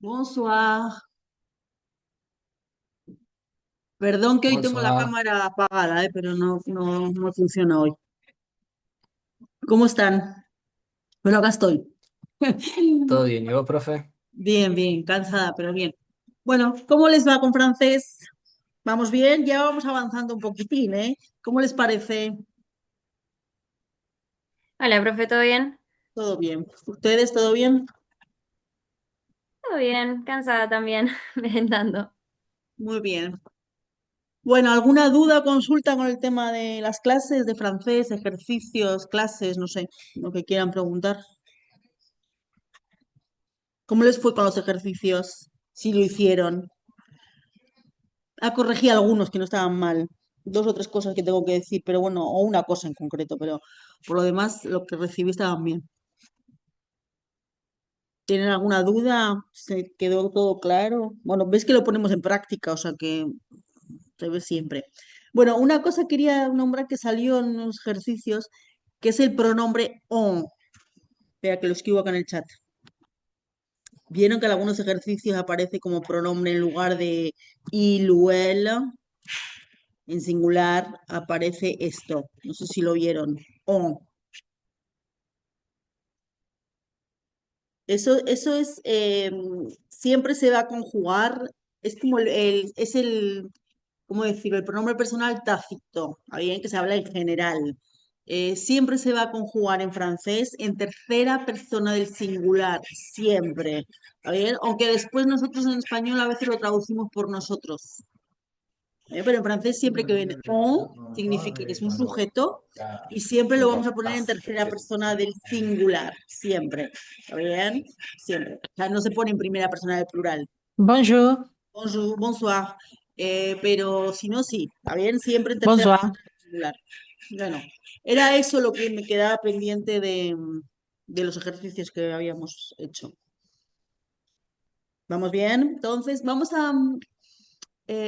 Bonsoir. Perdón que hoy tengo la Bonsoir, cámara apagada, pero no funciona hoy. ¿Cómo están? Bueno, acá estoy. ¿todo bien? ¿Y vos, profe? Bien, bien, cansada, pero bien. Bueno, ¿cómo les va con francés? ¿Vamos bien? Ya vamos avanzando un poquitín, ¿eh? ¿Cómo les parece? Hola, profe, ¿todo bien? Todo bien. ¿Ustedes todo bien? Todo bien, cansada también, merendando. Muy bien. Bueno, ¿alguna duda, consulta con el tema de las clases de francés, ejercicios, clases, no sé, lo que quieran preguntar? ¿Cómo les fue con los ejercicios? Si lo hicieron. Corregí algunos que no estaban mal. Dos o tres cosas que tengo que decir, pero bueno, o una cosa en concreto, pero por lo demás, lo que recibí estaban bien. ¿Tienen alguna duda? ¿Se quedó todo claro? Bueno, ves que lo ponemos en práctica, o sea que se ve siempre. Bueno, una cosa quería nombrar que salió en los ejercicios, que es el pronombre on. Espera, que lo escribo acá en el chat. ¿Vieron que en algunos ejercicios aparece como pronombre en lugar de il o elle? En singular aparece esto. No sé si lo vieron. On. Eso es, siempre se va a conjugar, es como ¿cómo decirlo? El pronombre personal tácito, ¿está bien? Que se habla en general. Siempre se va a conjugar en francés en tercera persona del singular, siempre, ¿está bien? Aunque después nosotros en español a veces lo traducimos por nosotros. Pero en francés siempre que viene on significa que es un sujeto y siempre lo vamos a poner en tercera persona del singular, siempre. ¿Está bien? Siempre. O sea, no se pone en primera persona del plural. Bonjour, Bonjour, bonsoir. Pero si no, sí. ¿Está bien? Siempre en tercera bonsoir. persona del singular. Bueno, era eso lo que me quedaba pendiente de los ejercicios que habíamos hecho. ¿Vamos bien? Entonces,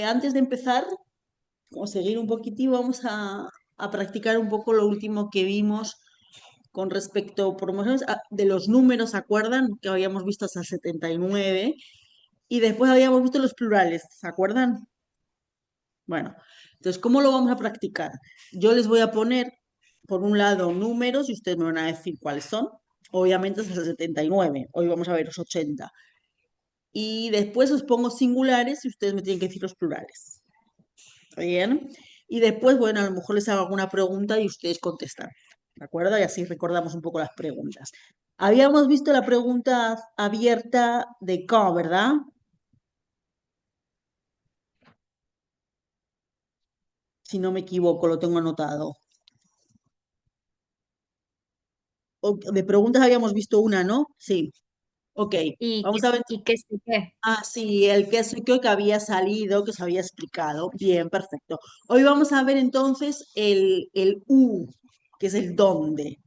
antes de empezar, o seguir un poquitín, vamos a practicar un poco lo último que vimos con respecto, por lo menos, de los números, ¿se acuerdan? Que habíamos visto hasta 79 y después habíamos visto los plurales, ¿se acuerdan? Bueno, entonces, ¿cómo lo vamos a practicar? Yo les voy a poner, por un lado, números y ustedes me van a decir cuáles son. Obviamente hasta 79, hoy vamos a ver los 80. Y después os pongo singulares y ustedes me tienen que decir los plurales. ¿Está bien? Y después, bueno, a lo mejor les hago alguna pregunta y ustedes contestan. ¿De acuerdo? Y así recordamos un poco las preguntas. Habíamos visto la pregunta abierta de quand, ¿verdad? Si no me equivoco, lo tengo anotado. De preguntas habíamos visto una, ¿no? Sí. Ok. ¿Y qué, Vamos a ver. y qué sé qué? Ah, sí, el que sí que había salido, que se había explicado. Bien, perfecto. Hoy vamos a ver entonces el U, que es el dónde.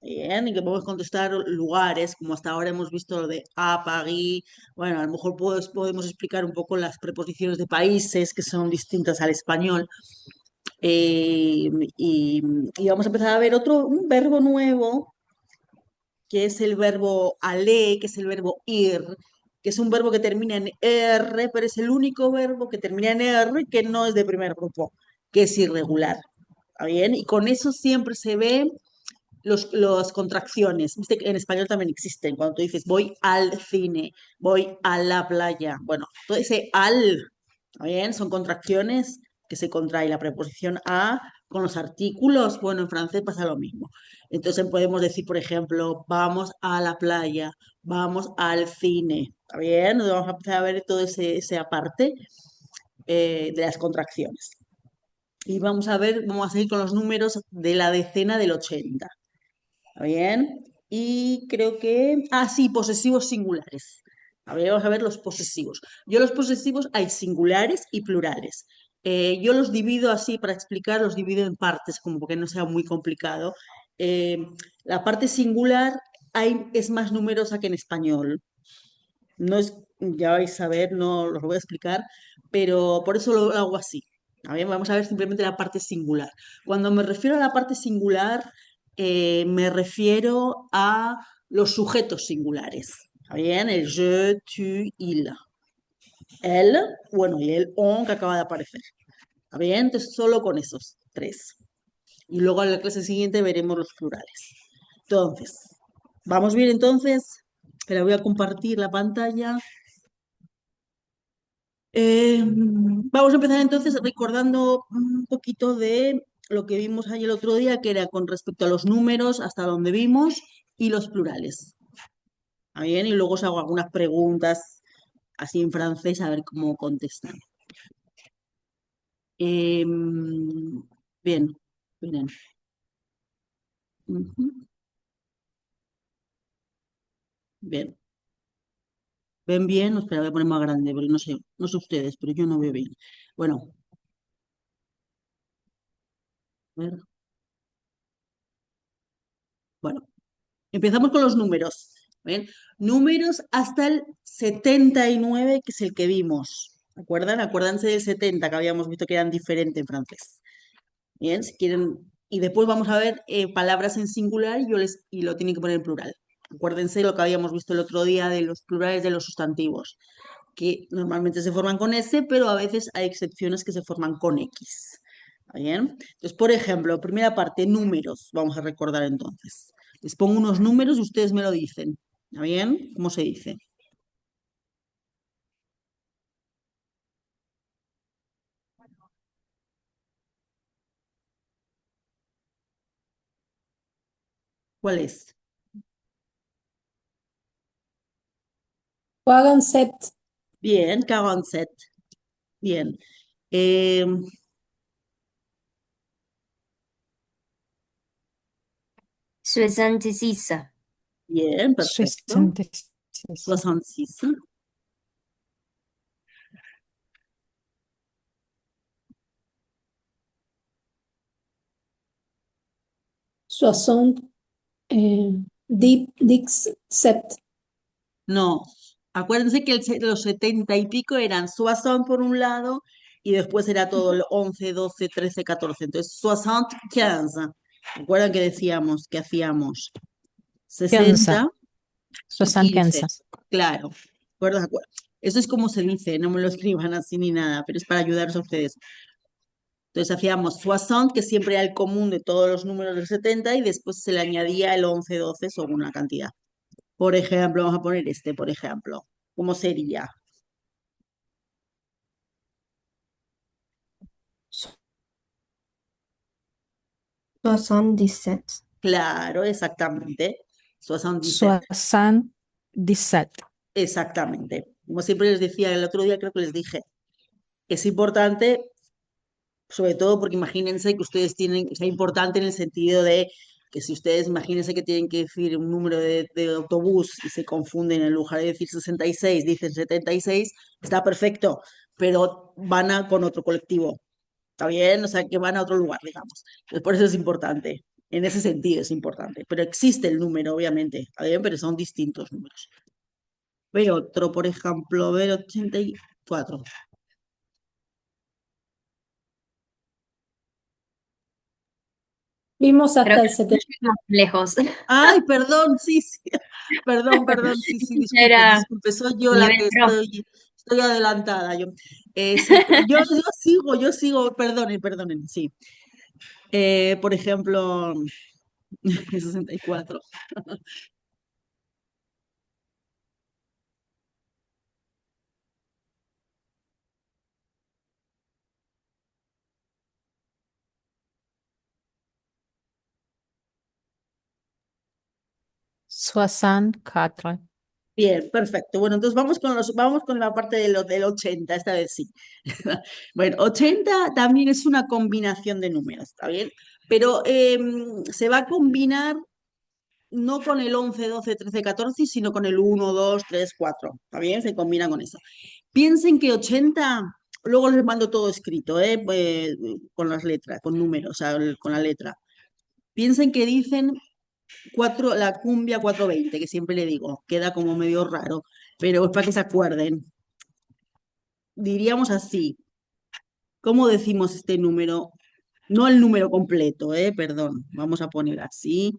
Bien, y que podemos contestar lugares, como hasta ahora hemos visto lo de a, París. Bueno, a lo mejor podemos explicar un poco las preposiciones de países que son distintas al español. Eh, y, y vamos a empezar a ver un verbo nuevo, que es el verbo aller, que es el verbo ir, que es un verbo que termina en R, pero es el único verbo que termina en R que no es de primer grupo, que es irregular. ¿Está bien? Y con eso siempre se ve las contracciones. Viste que en español también existen. Cuando tú dices voy al cine, voy a la playa. Bueno, todo ese al, ¿está bien? Son contracciones que se contrae la preposición a con los artículos. Bueno, en francés pasa lo mismo. Entonces podemos decir, por ejemplo, vamos a la playa, vamos al cine. ¿Está bien? Vamos a empezar a ver todo ese aparte de las contracciones. Y vamos a ver, vamos a seguir con los números de la decena del 80. ¿Está bien? Y creo que... Ah, sí, posesivos singulares. A ver, vamos a ver los posesivos. Yo los posesivos hay singulares y plurales. Yo los divido así, para explicar, los divido en partes, como porque no sea muy complicado. Eh, la parte singular es más numerosa que en español. No es, ya vais a ver, no los voy a explicar, pero por eso lo hago así. A ver, vamos a ver simplemente la parte singular. Cuando me refiero a la parte singular, me refiero a los sujetos singulares. ¿Está bien? El je, tu, il. El, bueno, y el on que acaba de aparecer. ¿Está bien? Entonces, solo con esos tres. Y luego en la clase siguiente veremos los plurales. Entonces, vamos bien entonces. Espera, voy a compartir la pantalla. Vamos a empezar entonces recordando un poquito de lo que vimos ayer el otro día, que era con respecto a los números, hasta donde vimos, y los plurales. ¿Está bien? Y luego os hago algunas preguntas así en francés a ver cómo contestan. Bien, bien. Ujú, bien. ¿Ven bien? Espera, voy a poner más grande, porque no sé ustedes, pero yo no veo bien. Bueno, a ver. Bueno, empezamos con los números. ¿Ven? Números hasta el 79, que es el que vimos. ¿Se acuerdan? Acuérdense del 70, que habíamos visto que eran diferentes en francés. Bien, si quieren. Y después vamos a ver palabras en singular y lo tienen que poner en plural. Acuérdense lo que habíamos visto el otro día de los plurales de los sustantivos, que normalmente se forman con S, pero a veces hay excepciones que se forman con X. ¿Está bien? Entonces, por ejemplo, primera parte, números. Vamos a recordar entonces. Les pongo unos números y ustedes me lo dicen. ¿Está bien? ¿Cómo se dice? ¿Cuál es? 47, Bien, 47. Bien. Eh, 66. bien, perfecto. 66, 66. 77, No, acuérdense que los 70 y pico eran soixante por un lado y después era todo el 11, 12, 13, 14. Entonces, 75. ¿Recuerdan que decíamos que hacíamos 15, 60 y 15? 75. Claro. ¿De acuerdo? Eso es como se dice, no me lo escriban así ni nada, pero es para ayudaros a ustedes. Entonces hacíamos 60, que siempre era el común de todos los números del 70, y después se le añadía el 11, 12 según una cantidad. Por ejemplo, vamos a poner este, por ejemplo. ¿Cómo sería? 77. Claro, exactamente. 77. 77. Exactamente. Como siempre les decía el otro día, creo que les dije, es importante, sobre todo porque imagínense que ustedes tienen, es importante en el sentido de que si ustedes imagínense que tienen que decir un número de autobús y se confunden, en lugar de decir 66, dicen 76, está perfecto, pero con otro colectivo. ¿Está bien? O sea, que van a otro lugar, digamos. Entonces, por eso es importante. En ese sentido es importante. Pero existe el número, obviamente. ¿Está bien? Pero son distintos números. Ve otro, por ejemplo, ver 84. Vimos Creo hasta que el no 70. llegamos lejos. Ay, perdón, sí, sí. Perdón, sí, sí, disculpe, Era disculpe. Soy yo la nivel que pro. estoy adelantada. Sí, yo sigo, perdonen, sí. Por ejemplo, 64. Soixante-quatre. Bien, perfecto. Bueno, entonces vamos con la parte del 80, esta vez sí. Bueno, 80 también es una combinación de números, ¿está bien? Pero se va a combinar no con el 11, 12, 13, 14, sino con el 1, 2, 3, 4. ¿Está bien? Se combina con eso. Piensen que 80, luego les mando todo escrito, con las letras, con números, o sea, con la letra. Piensen que dicen la cumbia 420, que siempre le digo, queda como medio raro, pero es para que se acuerden. Diríamos así, ¿cómo decimos este número? No el número completo, perdón, vamos a poner así,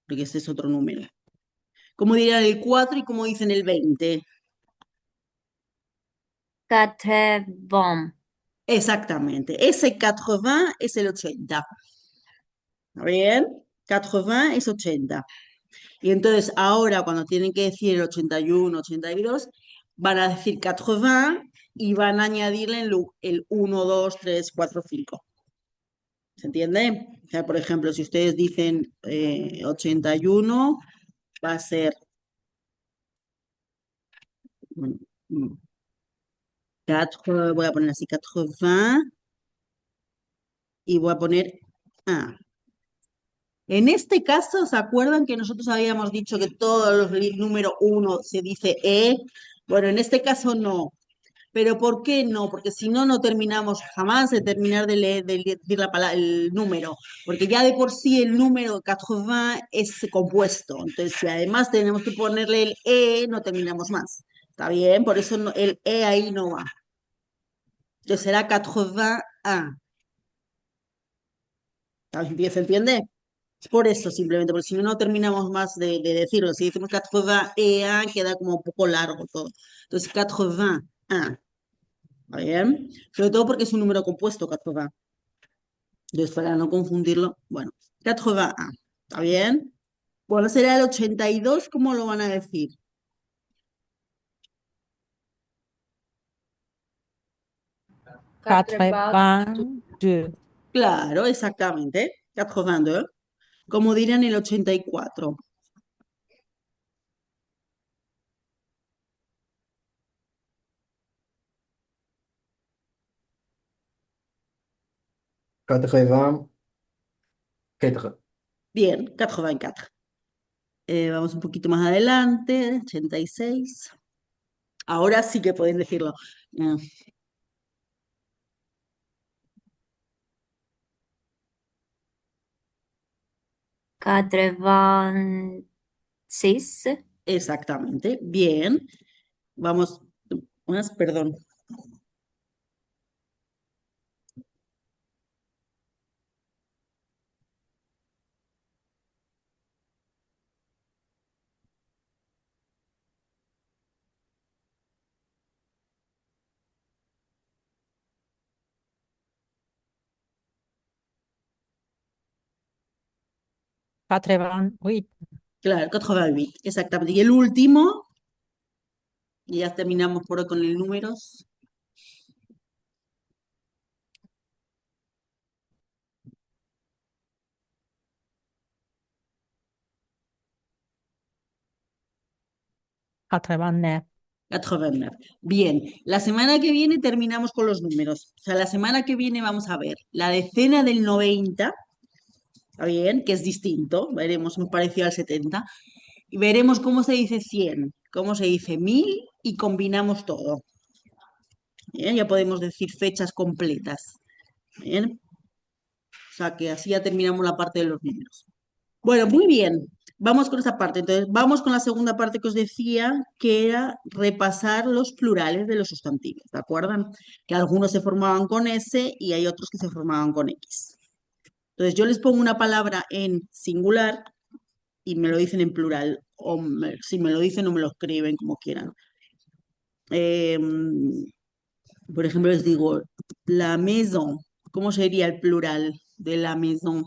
porque ese es otro número. ¿Cómo dirían el 4 y cómo dicen el 20? 80. Exactamente. Ese 80 es el 80. ¿Está bien? 80 es 80. Y entonces ahora cuando tienen que decir el 81, 82, van a decir 80 y van a añadirle el 1, 2, 3, 4, 5. ¿Se entiende? O sea, por ejemplo, si ustedes dicen 81, va a ser, bueno, 4, voy a poner así 80 y voy a poner A. En este caso, ¿se acuerdan que nosotros habíamos dicho que todos los número 1 se dice E? Bueno, en este caso no. ¿Pero por qué no? Porque si no, no terminamos jamás de terminar de leer, de decir el número. Porque ya de por sí el número 80 es compuesto. Entonces, si además tenemos que ponerle el E, no terminamos más. ¿Está bien? Por eso el E ahí no va. Entonces será 81. ¿Se entiende? Es por eso simplemente, porque si no, no terminamos más de decirlo. Si decimos 81, queda como un poco largo todo. Entonces, 81. ¿Está bien? Sobre todo porque es un número compuesto, 80. Entonces, para no confundirlo, bueno, 81. ¿Está bien? Bueno, será el 82, ¿cómo lo van a decir? 82. Claro, exactamente. 82. Como dirán el 84. 84. Bien, 84. Vamos un poquito más adelante, 86. Ahora sí que pueden decirlo. Eh, 86. Exactamente. Bien. Vamos, perdón. Quatre-vingt-huit. Claro, 88. Exactamente. Y el último, y ya terminamos por hoy con el números. Quatre-vingt-neuf. 89. Bien, la semana que viene terminamos con los números. O sea, la semana que viene vamos a ver la decena del 90, ¿está bien? Que es distinto, veremos un parecido al 70. Y veremos cómo se dice 100, cómo se dice 1000 y combinamos todo. Bien, ya podemos decir fechas completas. Bien, o sea que así ya terminamos la parte de los números. Bueno, muy bien. Vamos con esta parte. Entonces, vamos con la segunda parte que os decía, que era repasar los plurales de los sustantivos. ¿De acuerdo? Que algunos se formaban con S y hay otros que se formaban con X. Entonces, yo les pongo una palabra en singular y me lo dicen en plural. O si me lo dicen o me lo escriben, como quieran. Por ejemplo, les digo, la maison. ¿Cómo sería el plural de la maison?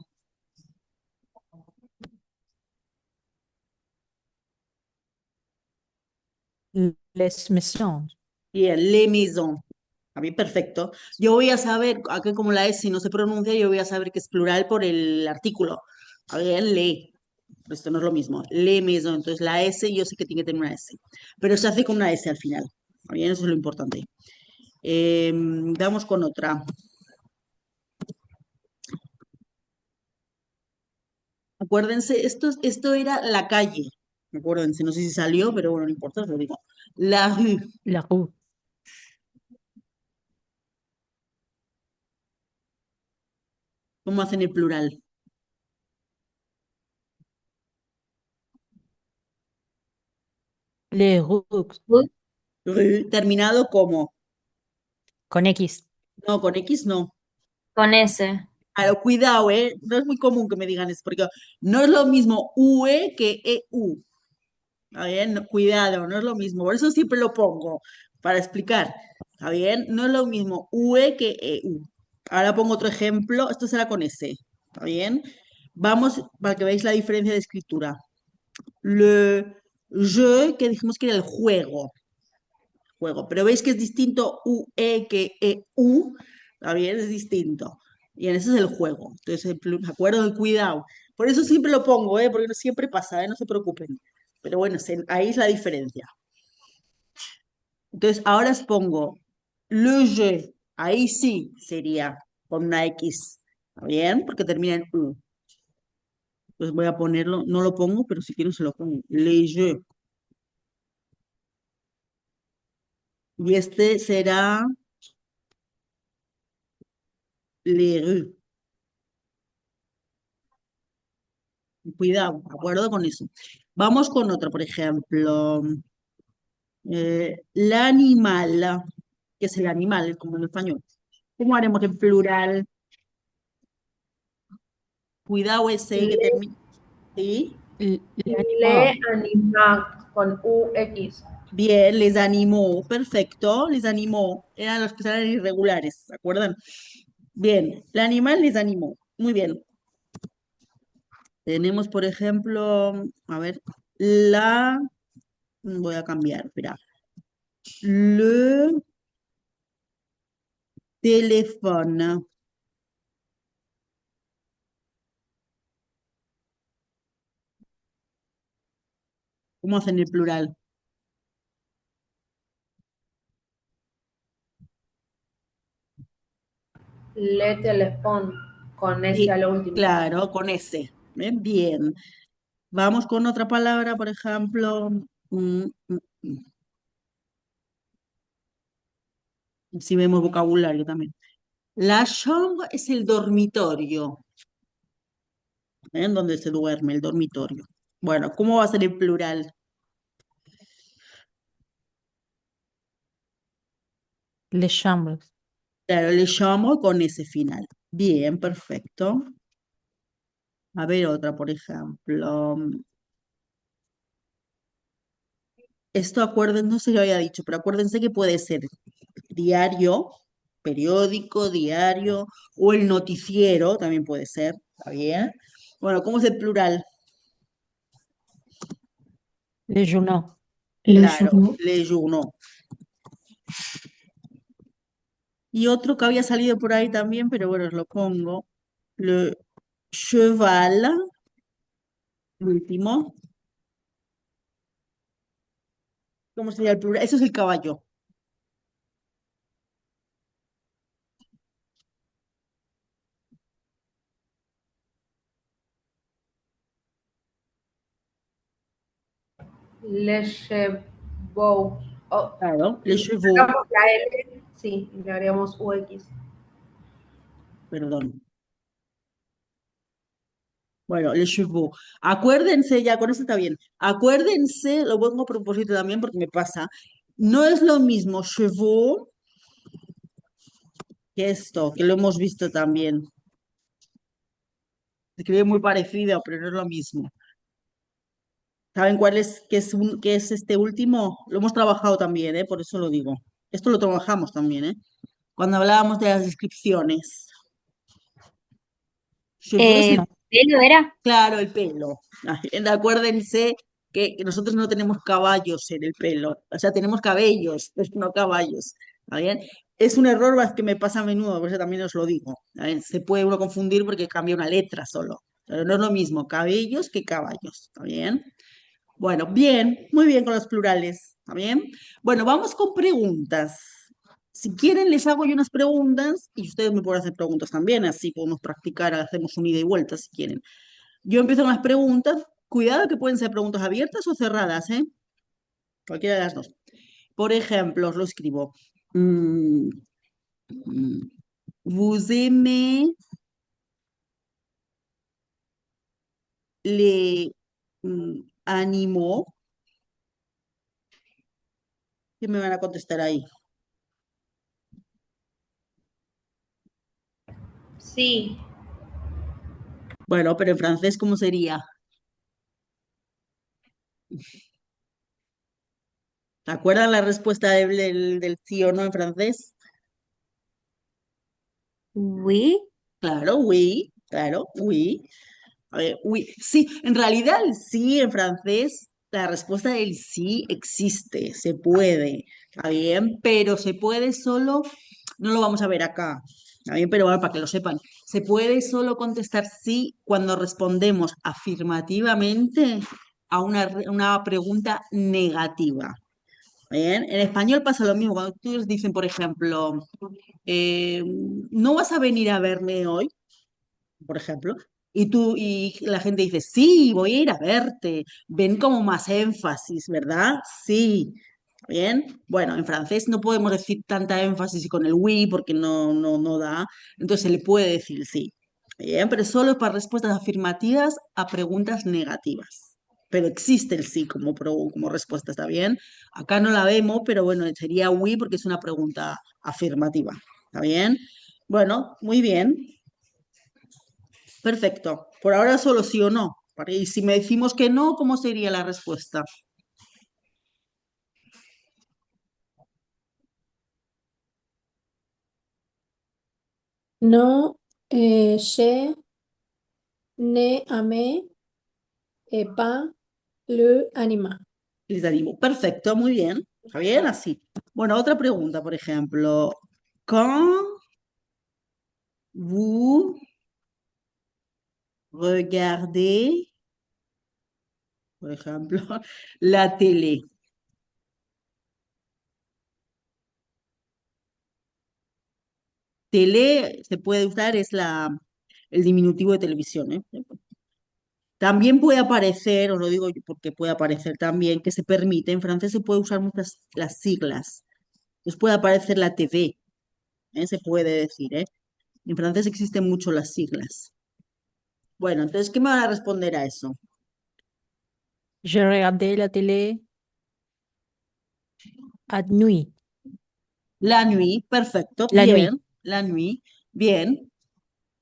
Les maisons. Bien, les maisons. A mí, perfecto. Yo voy a saber, aquí como la S no se pronuncia, yo voy a saber que es plural por el artículo. A ver, le. Pero esto no es lo mismo. Le maison. Entonces la S yo sé que tiene que tener una S. Pero se hace con una S al final. Bien, eso es lo importante. Vamos con otra. Acuérdense, esto era la calle. Acuérdense, no sé si salió, pero bueno, no importa, os lo digo. La rue. La rue. ¿Cómo hacen el plural? Les rues. Rue, terminado como. Con X. No, con X no. Con S. Claro, cuidado, ¿eh? No es muy común que me digan eso, porque no es lo mismo UE que EU. ¿Está bien? Cuidado, no es lo mismo. Por eso siempre lo pongo, para explicar. ¿Está bien? No es lo mismo UE que EU. Ahora pongo otro ejemplo. Esto será con S. ¿Está bien? Vamos para que veáis la diferencia de escritura. Le jeu, que dijimos que era el juego. Juego. Pero veis que es distinto UE que EU. ¿Está bien? Es distinto. Y en ese es el juego. Entonces, ¿de acuerdo? El cuidado. Por eso siempre lo pongo, ¿eh? Porque no siempre pasa, ¿eh? No se preocupen. Pero bueno, ahí es la diferencia. Entonces, ahora os pongo le jeu. Ahí sí sería con una X. ¿Está bien? Porque termina en U. Pues voy a ponerlo, no lo pongo, pero si quiero se lo pongo. Le jeu. Y este será les rues. Cuidado, ¿de acuerdo con eso? Vamos con otro, por ejemplo. L'animal, que es el animal, como en español. ¿Cómo haremos en plural? Cuidado ese que Le, termina. ¿Sí? le L'animal. anima con UX. Bien, les animó. Perfecto, les animó. Eran los que eran irregulares, ¿se acuerdan? Bien, el animal les animó. Muy bien. Tenemos, por ejemplo, a ver, voy a cambiar, espera. Le téléphone. ¿Cómo hacen el plural? Le teléfono con S a Sí, lo último. claro, con S. Bien. Vamos con otra palabra, por ejemplo. Si vemos vocabulario también. La chambre es el dormitorio, en donde se duerme, el dormitorio. Bueno, ¿cómo va a ser el plural? Les chambres. Claro, le llamo con ese final. Bien, perfecto. A ver otra, por ejemplo. Esto acuérdense, no sé si lo había dicho, pero acuérdense que puede ser diario, periódico, diario, o el noticiero, también puede ser, ¿está bien? Bueno, ¿cómo es el plural? Les journaux. Le Claro, journaux. le journaux. Y otro que había salido por ahí también, pero bueno, os lo pongo. Le cheval, el último. ¿Cómo sería el plural? Eso es el caballo. Le chevaux. Oh, Claro, les y chevaux, sacamos la L, sí, y le agregamos UX. perdón. Bueno, les chevaux. Acuérdense, ya con eso está bien. Acuérdense, lo pongo a propósito también porque me pasa. No es lo mismo chevaux que esto, que lo hemos visto también. Se escribe muy parecido, pero no es lo mismo. ¿Saben cuál es, qué es este último? Lo hemos trabajado también, ¿eh? Por eso lo digo. Esto lo trabajamos también, ¿eh? Cuando hablábamos de las descripciones. Cheveux es No. ¿Pelo era? claro, el pelo. Ay, acuérdense que nosotros no tenemos caballos en el pelo. O sea, tenemos cabellos, pero no caballos. ¿Está bien? Es un error que me pasa a menudo, por eso también os lo digo. ¿Está bien? Se puede uno confundir porque cambia una letra solo. Pero no es lo mismo cabellos que caballos. ¿Está bien? Bueno, bien, muy bien con los plurales, ¿está bien? Bueno, vamos con preguntas. Si quieren, les hago yo unas preguntas y ustedes me pueden hacer preguntas también, así podemos practicar, hacemos un ida y vuelta si quieren. Yo empiezo con las preguntas. Cuidado que pueden ser preguntas abiertas o cerradas, ¿eh? Cualquiera de las dos. Por ejemplo, os lo escribo. Mm, mm, Vous aimez les animaux? ¿Qué me van a contestar ahí? Sí, Bueno, pero en francés, ¿cómo sería? ¿Te acuerdas la respuesta del sí o no en francés? Oui. Claro, oui, claro, oui. A ver, oui. Sí, en realidad el sí en francés, la respuesta del sí existe, se puede, ¿está bien? Pero se puede solo, no lo vamos a ver acá, ¿está bien? Pero bueno, para que lo sepan, se puede solo contestar sí cuando respondemos afirmativamente a una pregunta negativa. ¿Bien? En español pasa lo mismo. Cuando ustedes dicen, por ejemplo, eh, ¿no vas a venir a verme hoy? Por ejemplo, y la gente dice, sí, voy a ir a verte. Ven como más énfasis, ¿verdad? Sí. Bien. Bueno, en francés no podemos decir tanta énfasis con el oui porque no da. Entonces se le puede decir sí. Bien, pero solo es para respuestas afirmativas a preguntas negativas. Pero existe el sí como respuesta, ¿está bien? Acá no la vemos, pero bueno, sería oui porque es una pregunta afirmativa. ¿Está bien? Bueno, muy bien. Perfecto. Por ahora solo sí o no. Y si me decimos que no, ¿cómo sería la respuesta? Non, je n'ai aimé pas le animal. Les animo. Perfecto, muy bien. Está bien, así. Bueno, otra pregunta, por ejemplo. Quand vous regardez, por ejemplo, la télé. Tele se puede usar, es el diminutivo de televisión, ¿eh? También puede aparecer, os lo digo yo porque puede aparecer también, que se permite, en francés se puede usar muchas las siglas. Entonces puede aparecer la TV, ¿eh? Se puede decir, ¿eh? En francés existen mucho las siglas. Bueno, entonces, ¿qué me van a responder a eso? Je regardais la télé à nuit. La nuit, perfecto, La nuit. bien. La nuit, bien.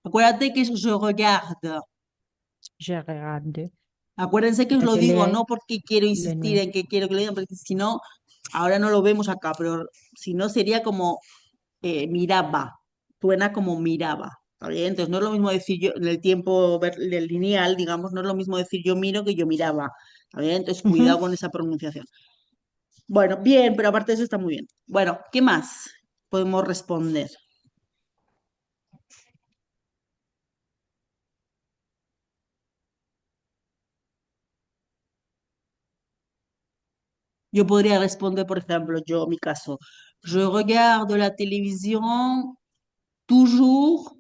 Acuérdate que es je regarde. Je regarde Acuérdense que os la lo digo, télé no porque quiero la insistir nuit. en que quiero que lo digan, porque si no, ahora no lo vemos acá, pero si no sería como miraba, suena como miraba, ¿está bien? Entonces no es lo mismo decir yo, en el tiempo del lineal, digamos, no es lo mismo decir yo miro que yo miraba, ¿está bien? Entonces cuidado Ujú. con esa pronunciación. Bueno, bien, pero aparte de eso está muy bien. Bueno, ¿qué más podemos responder? Yo podría responder, por ejemplo, yo, mi caso, je regarde la télévision toujours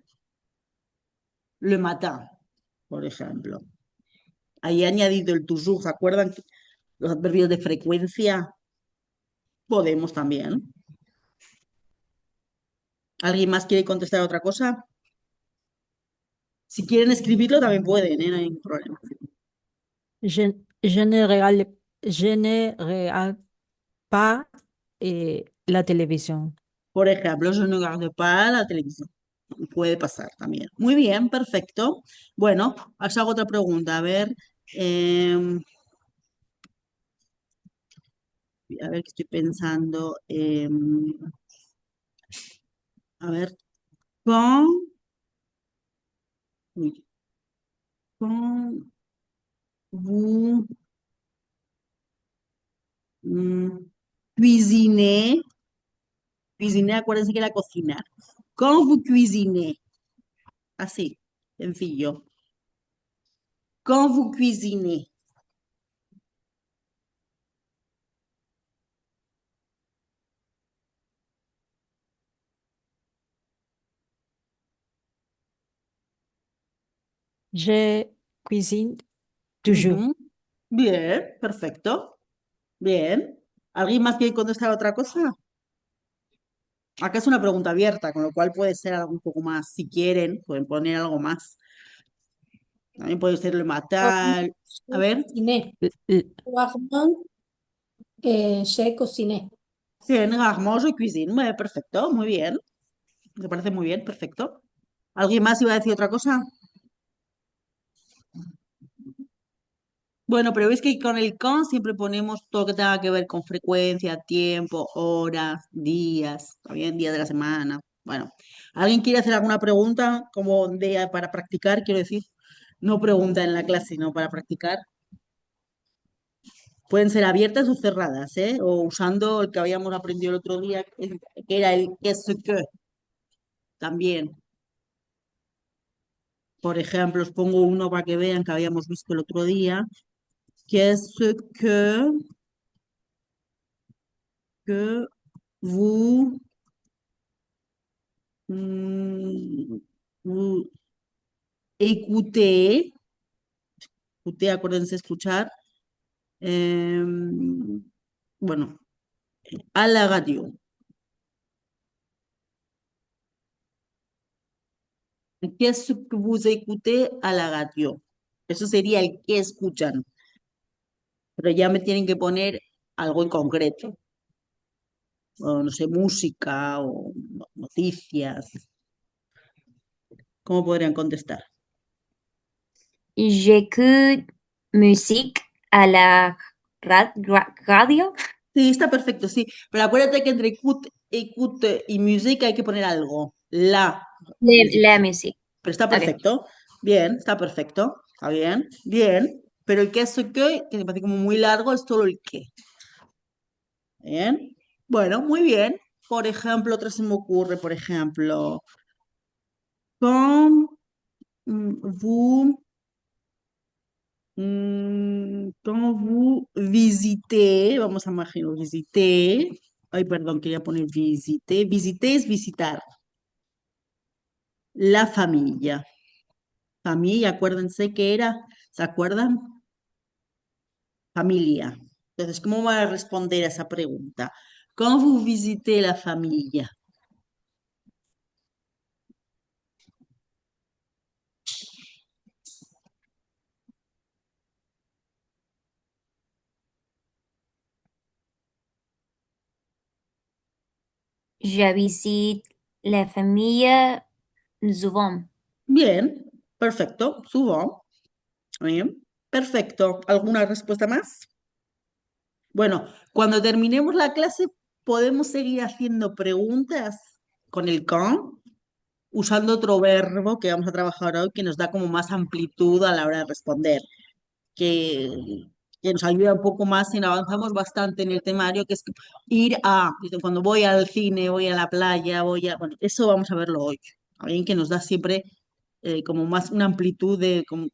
le matin, por ejemplo. Ahí he añadido el toujours, ¿se acuerdan? Los adverbios de frecuencia. Podemos también. ¿Alguien más quiere contestar otra cosa? Si quieren escribirlo, también pueden, ¿eh? No hay ningún problema. Je, je ne regarde pas la televisión. Por ejemplo, je ne regarde pas la televisión. Puede pasar también. Muy bien, perfecto. Bueno, os hago otra pregunta. Em, a ver qué estoy pensando. A ver, quand, oui, quand vous mm, cuisinez, cuisiner, acuérdense que era cocinar. Quand vous cuisinez, así, sencillo. Quand vous cuisinez. Je cuisine toujours. Ujú. Bien, perfecto. Bien. ¿Alguien más quiere contestar otra cosa? Acá es una pregunta abierta, con lo cual puede ser algo un poco más. Si quieren, pueden poner algo más. También puede ser el matar. A ver, Cociné. L- l- Rarement, je cociné. bien, armoso y cuisine. Perfecto, muy bien. Me parece muy bien, perfecto. ¿Alguien más iba a decir otra cosa? Bueno, pero veis que con el con siempre ponemos todo lo que tenga que ver con frecuencia, tiempo, horas, días, también días de la semana. Bueno, ¿alguien quiere hacer alguna pregunta como para practicar? Quiero decir, no pregunta en la clase, sino para practicar. Pueden ser abiertas o cerradas, ¿eh? O usando el que habíamos aprendido el otro día, que era el qu'est-ce que también. Por ejemplo, os pongo uno para que vean que habíamos visto el otro día. Qu'est-ce que vous, mm, vous écoutez? Écoutez, acuérdense escuchar. Bueno, a la radio. Qu'est-ce que vous écoutez à la radio? Eso sería el que escuchan, pero ya me tienen que poner algo en concreto, o no sé, música o noticias. ¿Cómo podrían contestar? J'écoute musique à la radio. Sí, está perfecto, sí, pero acuérdate que entre écoute y música hay que poner algo, la La música. musique. Pero está Ok. perfecto, bien, está perfecto, está bien, bien, pero el que es que me parece como muy largo, es solo el que. Bien, bueno, muy bien. Por ejemplo, otra se me ocurre, por ejemplo, quand vous, quand vous visitez, vamos a imaginar, visité, ay, perdón, quería poner visité, visité es visitar, la familia. Familia, acuérdense que era, ¿se acuerdan? Familia. Entonces, ¿cómo van a responder a esa pregunta? Quand vous visitez la familia. Je visite la famille souvent. Bien, perfecto, subo. Bien, perfecto. ¿Alguna respuesta más? Bueno, cuando terminemos la clase, podemos seguir haciendo preguntas con el con, usando otro verbo que vamos a trabajar hoy que nos da como más amplitud a la hora de responder, que, que nos ayuda un poco más y avanzamos bastante en el temario, que es ir a, dice, cuando voy al cine, voy a la playa, voy a, bueno, eso vamos a verlo hoy. Alguien que nos da siempre como más una amplitud de como,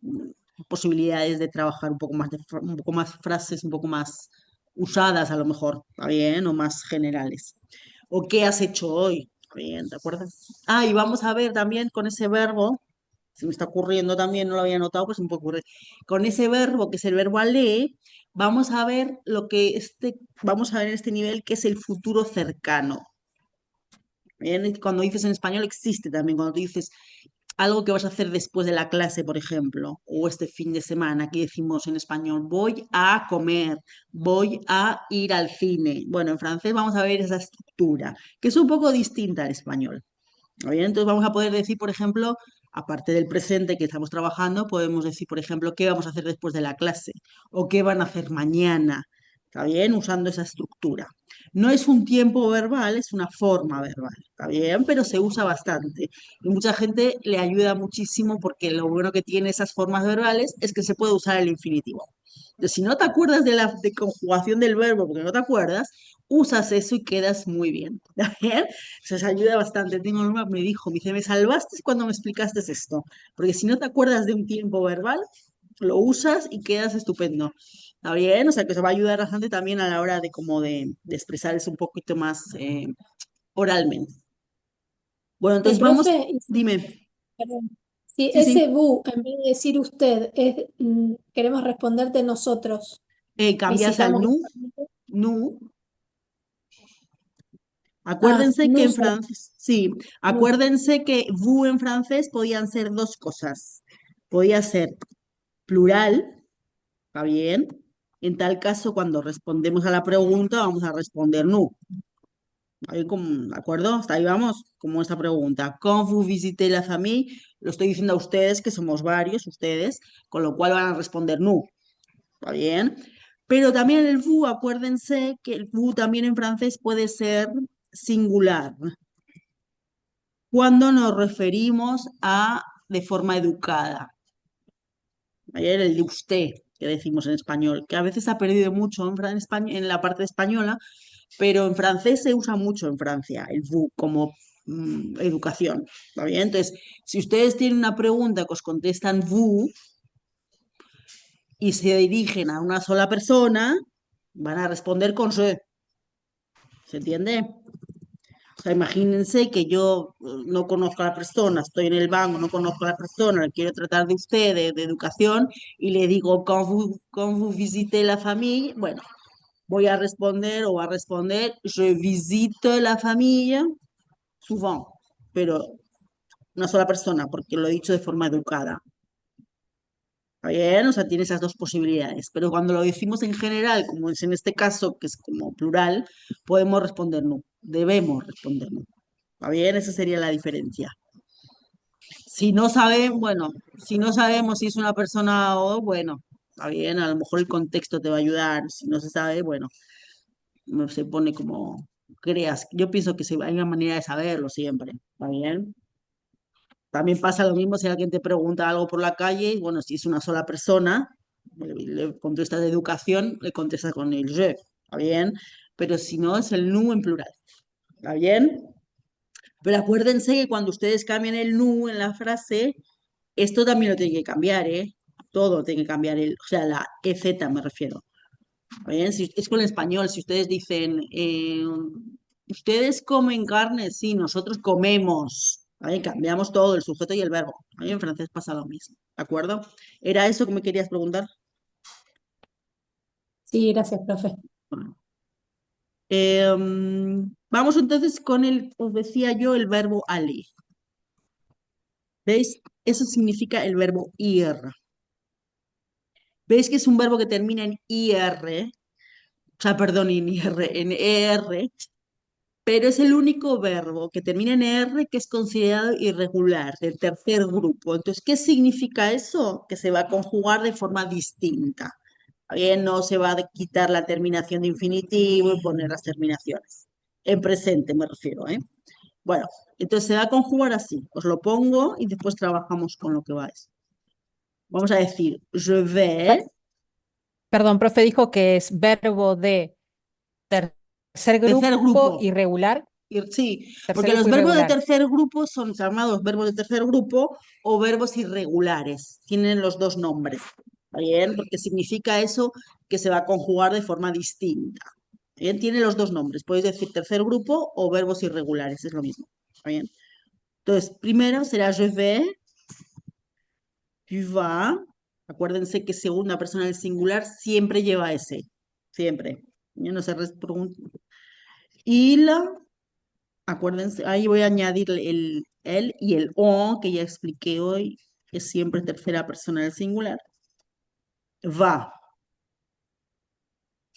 posibilidades de trabajar un poco más, un poco más frases, un poco más usadas a lo mejor, ¿está bien? O más generales. ¿O qué has hecho hoy? Bien, ¿te acuerdas? Ah, y vamos a ver también con ese verbo, se me está ocurriendo también, no lo había notado, pues se me puede ocurrir. Con ese verbo que es el verbo aller, vamos a ver lo que vamos a ver en este nivel que es el futuro cercano. Bien, y cuando dices en español existe también, cuando tú dices algo que vas a hacer después de la clase, por ejemplo, o este fin de semana, aquí decimos en español, voy a comer, voy a ir al cine. Bueno, en francés vamos a ver esa estructura, que es un poco distinta al español. ¿Está bien? Entonces vamos a poder decir, por ejemplo, aparte del presente que estamos trabajando, podemos decir, por ejemplo, qué vamos a hacer después de la clase o qué van a hacer mañana. ¿Está bien? Usando esa estructura. No es un tiempo verbal, es una forma verbal. ¿Está bien? Pero se usa bastante. Y mucha gente le ayuda muchísimo porque lo bueno que tiene esas formas verbales es que se puede usar el infinitivo. Entonces, si no te acuerdas de la de conjugación del verbo porque no te acuerdas, usas eso y quedas muy bien. ¿Está bien? Se ayuda bastante. Tengo una me dijo, me dice, me salvaste cuando me explicaste esto, porque si no te acuerdas de un tiempo verbal, lo usas y quedas estupendo. ¿Está bien? O sea, que se va a ayudar bastante también a la hora de como de expresar eso un poquito más oralmente. Bueno, entonces vamos, Profe, dime. perdón. Si Sí, ese sí. bu, en vez de decir usted, queremos responderte nosotros, Cambias al visitamos la nu, familia. nu. Ah, Acuérdense que en nous, francés, sí, nous. acuérdense que vous en francés podían ser dos cosas. Podía ser plural, ¿está bien? En tal caso, cuando respondemos a la pregunta, vamos a responder nu. Ahí ¿de acuerdo? Hasta ahí vamos, como esta pregunta. Quand vous visitez la famille, lo estoy diciendo a ustedes, que somos varios, ustedes, con lo cual van a responder nu. ¿Está bien? Pero también el vous, acuérdense que el vous también en francés puede ser singular cuando nos referimos a de forma educada. Ayer el de usted, que decimos en español, que a veces ha perdido mucho en la parte española, pero en francés se usa mucho en Francia el vous como educación. ¿Está bien? Entonces, si ustedes tienen una pregunta que os contestan vous y se dirigen a una sola persona, van a responder con je. ¿Se entiende? O sea, imagínense que yo no conozco a la persona, estoy en el banco, no conozco a la persona, le quiero tratar de usted, de educación, y le digo, quand vous visitez la famille, bueno, voy a responder o va a responder, je visite la famille souvent, pero una sola persona, porque lo he dicho de forma educada. ¿Está bien? O sea, tiene esas dos posibilidades. Pero cuando lo decimos en general, como es en este caso, que es como plural, podemos responder no, debemos responder no. ¿Está bien? Esa sería la diferencia. Si no saben, bueno, si no sabemos si es una persona o, bueno, está bien, a lo mejor el contexto te va a ayudar. Si no se sabe, bueno, se pone como creas. Yo pienso que hay una manera de saberlo siempre. ¿Está bien? También pasa lo mismo si alguien te pregunta algo por la calle, y bueno, si es una sola persona, le contestas de educación, le contestas con el je, ¿está bien? Pero si no, es el nu en plural, ¿está bien? Pero acuérdense que cuando ustedes cambian el nu en la frase, esto también lo tienen que cambiar, ¿eh? Todo tiene que cambiar, o sea, la EZ me refiero. ¿Está bien? Es con el español, si ustedes dicen, ¿ustedes comen carne? Sí, nosotros comemos. ¿Vale? Cambiamos todo, el sujeto y el verbo. ¿Vale? En francés pasa lo mismo, ¿de acuerdo? ¿Era eso que me querías preguntar? Sí, gracias, profe. Bueno. Vamos entonces con os decía yo, el verbo aller. ¿Veis? Eso significa el verbo ir. ¿Veis que es un verbo que termina en ir? O sea, perdón, en ir, en er, pero es el único verbo que termina en R que es considerado irregular, del tercer grupo. Entonces, ¿qué significa eso? Que se va a conjugar de forma distinta. Bien, no se va a quitar la terminación de infinitivo y poner las terminaciones. En presente me refiero, ¿eh? Bueno, entonces se va a conjugar así. Os lo pongo y después trabajamos con lo que va a eso. Vamos a decir, je vais, Perdón, profe, dijo que es verbo de tercer tercer grupo grupo. irregular. Sí, Tercer porque los grupo verbos de irregular. tercer grupo son llamados verbos de tercer grupo o verbos irregulares. Tienen los dos nombres. ¿Bien? Porque significa eso que se va a conjugar de forma distinta. ¿Bien? Tiene los dos nombres. Podéis decir tercer grupo o verbos irregulares. Es lo mismo. ¿Bien? Entonces, primero será je vais, tu vas. Acuérdense que segunda persona del singular siempre lleva ese. Siempre. Ya no se pregunta. Il. Acuérdense, ahí voy a añadir el y el on, que ya expliqué hoy, que es siempre tercera persona del singular. Va.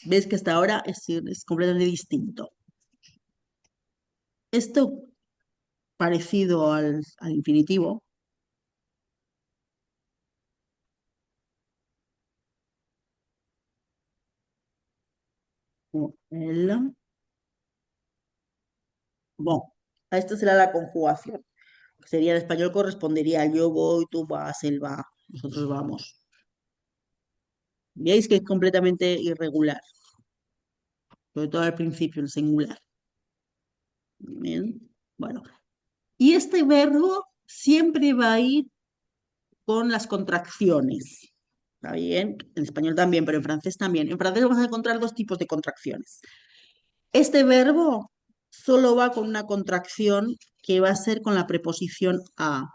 ¿Ves que hasta ahora es completamente distinto? Esto parecido al infinitivo. O el. Bueno, a esta será la conjugación. Sería en español correspondería yo voy, tú vas, él va, nosotros vamos. Veis que es completamente irregular, sobre todo al principio, el singular. Bien. Bueno, y este verbo siempre va a ir con las contracciones. ¿Está bien? En español también, pero en francés también. En francés vamos a encontrar dos tipos de contracciones. Este verbo solo va con una contracción que va a ser con la preposición a,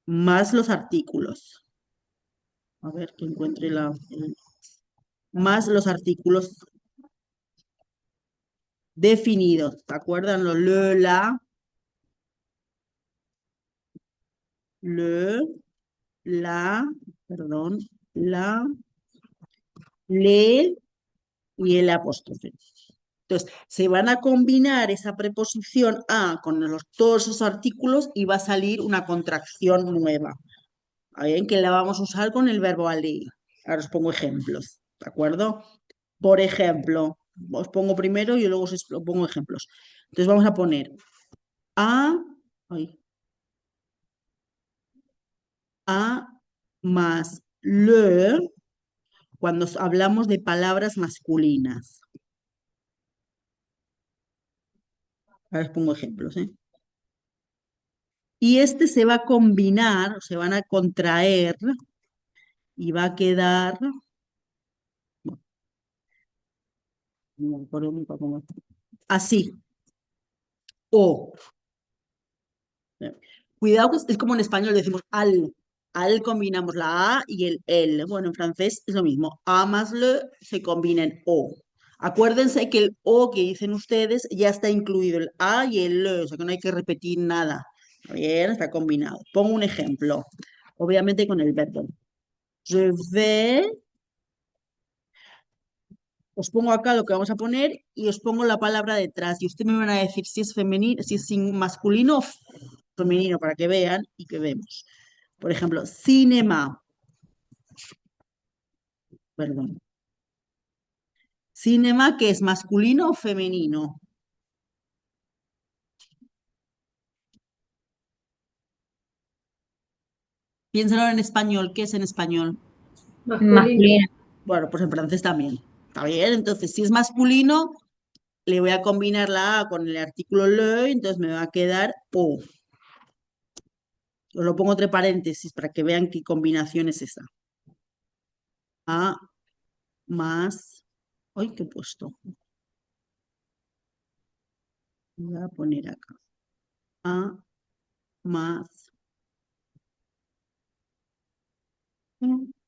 más los artículos. A ver, que encuentre más los artículos definidos. ¿Te acuerdan? Los le, le, la, perdón, la, le y el apóstrofe. Entonces, se van a combinar esa preposición a con todos esos artículos y va a salir una contracción nueva. Bien, que la vamos a usar con el verbo aller. Ahora os pongo ejemplos, ¿de acuerdo? Por ejemplo, os pongo primero y luego os pongo ejemplos. Entonces vamos a poner a, ay, a más le cuando hablamos de palabras masculinas. Ahora os pongo ejemplos, ¿eh? Y este se va a combinar, se van a contraer y va a quedar, bueno, no me acuerdo nunca cómo- así, o. Cuidado que es como en español decimos al. Al combinamos la A y el el. Bueno, en francés es lo mismo. A más le se combina en O. Acuérdense que el O que dicen ustedes ya está incluido el A y el le, o sea que no hay que repetir nada. Bien, está combinado. Pongo un ejemplo, obviamente con el verbo. Je vais, os pongo acá lo que vamos a poner y os pongo la palabra detrás. Y ustedes me van a decir si es femenino, si es masculino o femenino para que vean y que vemos. Por ejemplo, cinema, perdón. Cinema, ¿que es masculino o femenino? Piénsalo en español, ¿qué es en español? Masculino. Masculino. Bueno, pues en francés también. ¿Está bien? Entonces, si es masculino, le voy a combinar la A con el artículo le, entonces me va a quedar O. Os lo pongo entre paréntesis para que vean qué combinación es esa. A más. ¡Ay, qué he puesto! Voy a poner acá. A más.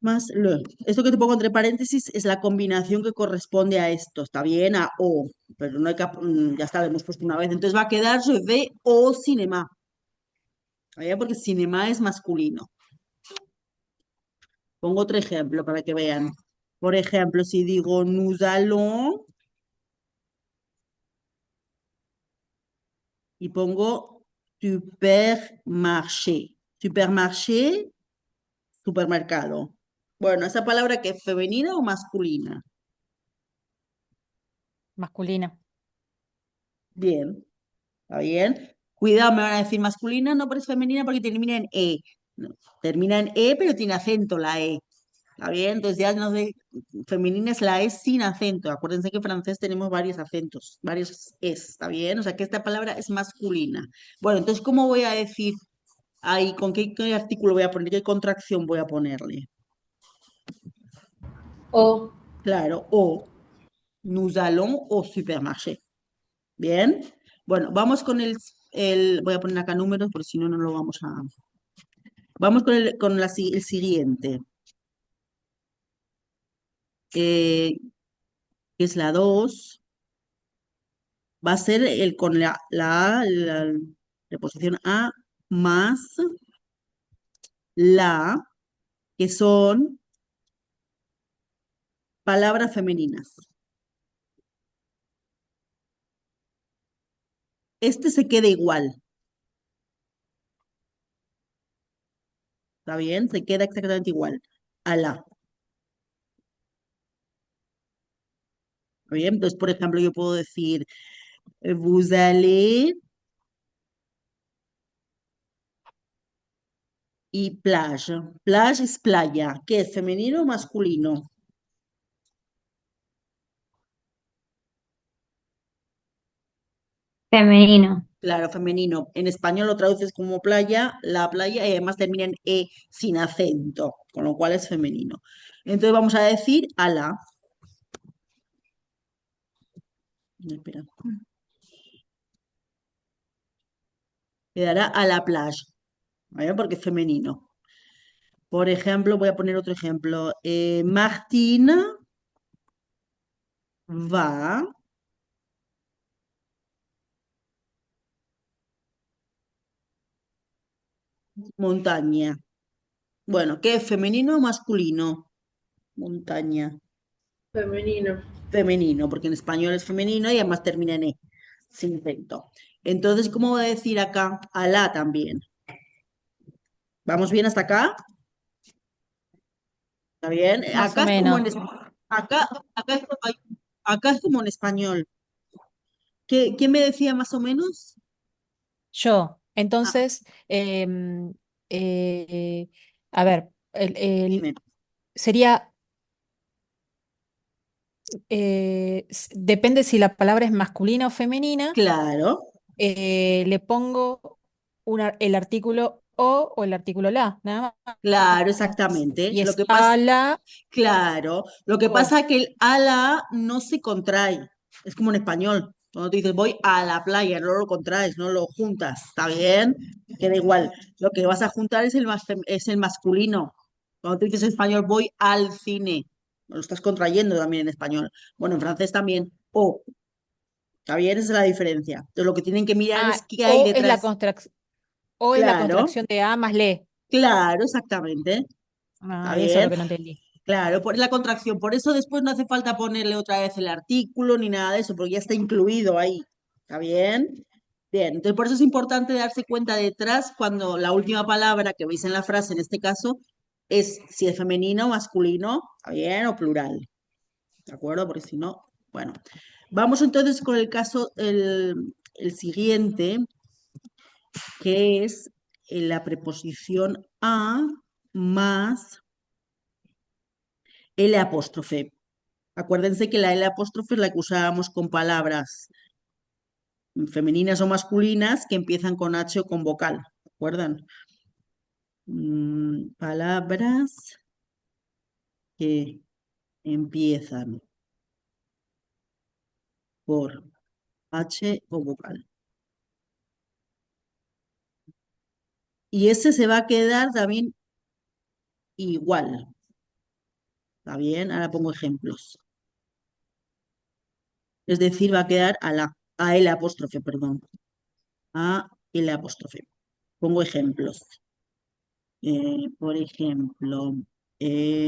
Más le. Esto que te pongo entre paréntesis es la combinación que corresponde a esto, ¿está bien? A O, pero no hay que, ya está, lo hemos puesto una vez. Entonces va a quedar je vais au cinéma, ¿está bien? Porque cinema es masculino. Pongo otro ejemplo para que vean. Por ejemplo, si digo nous allons y pongo supermarché. Supermarché, supermercado. Bueno, ¿esa palabra que es femenina o masculina? Masculina. Bien. ¿Está bien? Cuidado, me van a decir masculina, no, pero es femenina porque termina en E. No, termina en E, pero tiene acento la E. ¿Está bien? Entonces ya no sé, femenina es la E sin acento. Acuérdense que en francés tenemos varios acentos, varios es, ¿está bien? O sea que esta palabra es masculina. Bueno, entonces, ¿cómo voy a decir ahí, con qué artículo voy a poner, qué contracción voy a ponerle? O. Claro, o nous allons au supermarché. Bien. Bueno, vamos con voy a poner acá números porque si no, no lo vamos a. Vamos con el siguiente, que es la 2. Va a ser con la A, la preposición A más la, que son palabras femeninas. Este se queda igual, ¿está bien? Se queda exactamente igual a la. ¿Está bien? Entonces, por ejemplo, yo puedo decir, vous allez y plage. Plage es playa. ¿Qué es, femenino o masculino? Femenino. Claro, femenino. En español lo traduces como playa, la playa, y además termina en E sin acento, con lo cual es femenino. Entonces vamos a decir a la. Espera. Quedará a la playa, ¿vale? Porque es femenino. Por ejemplo, voy a poner otro ejemplo. Martina va montaña. Bueno, ¿qué es femenino o masculino? Montaña. Femenino. Femenino, porque en español es femenino y además termina en E, sin acento. Entonces, ¿cómo voy a decir acá? A la también. ¿Vamos bien hasta acá? ¿Está bien? Más o Acá es como en, menos. acá, acá es como en español. ¿Quién me decía más o menos? Yo. Ah, Entonces, a ver, dime. sería, depende si la palabra es masculina o femenina, Claro, le pongo el artículo o el artículo la, nada claro, más. exactamente. Y Lo es que a pasa, la claro, lo que o. pasa es que el ala no se contrae. Es como en español. Cuando tú dices voy a la playa, no lo contraes, no lo juntas. ¿Está bien? Queda igual. Lo que vas a juntar es es el masculino. Cuando tú dices en español voy al cine, lo estás contrayendo también en español. Bueno, en francés también. O, ¿está bien? Esa es la diferencia. Entonces lo que tienen que mirar es qué hay O es la detrás. o es la Claro, contracción de a más le. claro, exactamente. ¿Está Ah, eso es lo bien? que no entendí. Claro, por la contracción. Por eso después no hace falta ponerle otra vez el artículo ni nada de eso, porque ya está incluido ahí. ¿Está bien? Bien, entonces por eso es importante darse cuenta detrás cuando la última palabra que veis en la frase, en este caso, es si es femenino o masculino, ¿está bien? O plural. ¿De acuerdo? Porque si no, bueno. Vamos entonces con el caso, el siguiente, que es la preposición a más L apóstrofe. Acuérdense que la L apóstrofe es la que usábamos con palabras femeninas o masculinas que empiezan con H o con vocal. ¿Se acuerdan? Palabras que empiezan por H o vocal. Y ese se va a quedar también igual. ¿Está bien? Ahora pongo ejemplos. Es decir, va a quedar a L apóstrofe, perdón. A L apóstrofe. Pongo ejemplos. Por ejemplo,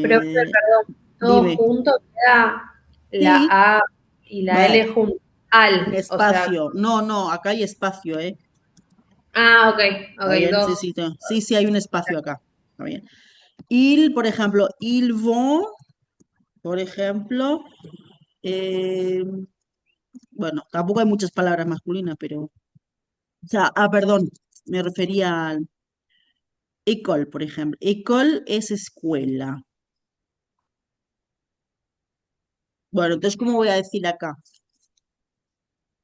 Profe, eh, perdón, todo dime. junto queda la Sí, A y la vale, L junto. un Al, o sea, espacio. No, no, acá hay espacio, ¿eh? ah, ok, ¿Está ok, bien? Sí, dos. sí, sí, sí, hay un espacio acá. Está bien. Il, por ejemplo, ils vont, por ejemplo, eh, bueno, tampoco hay muchas palabras masculinas, pero, o sea, perdón, me refería al école, por ejemplo. École es escuela. Bueno, entonces, ¿cómo voy a decir acá?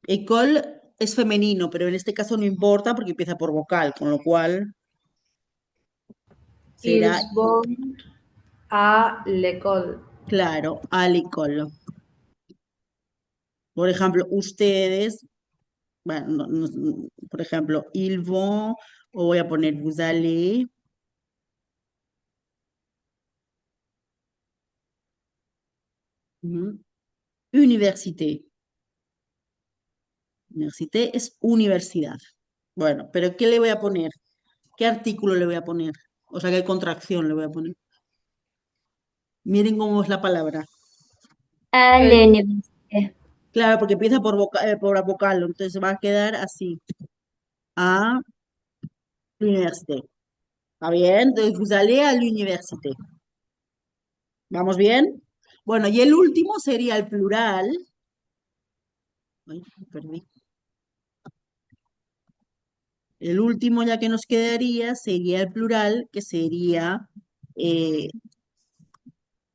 École es femenino, pero en este caso no importa porque empieza por vocal, con lo cual será, Ils vont à l'école. claro, al école. Por ejemplo, ustedes, bueno, por ejemplo, ils vont, o voy a poner vous allez, ujú, université. Université es universidad. Bueno, pero ¿qué le voy a poner? ¿Qué artículo le voy a poner? O sea, ¿qué contracción le voy a poner? Miren cómo es la palabra. À El- l'université. Claro, porque empieza por vocal, entonces va a quedar así. A l'université. ¿Está bien? Entonces, vous allez à l'université. ¿Vamos bien? Bueno, y el último sería el plural. Ay, me perdí. El último ya que nos quedaría sería el plural, que sería eh,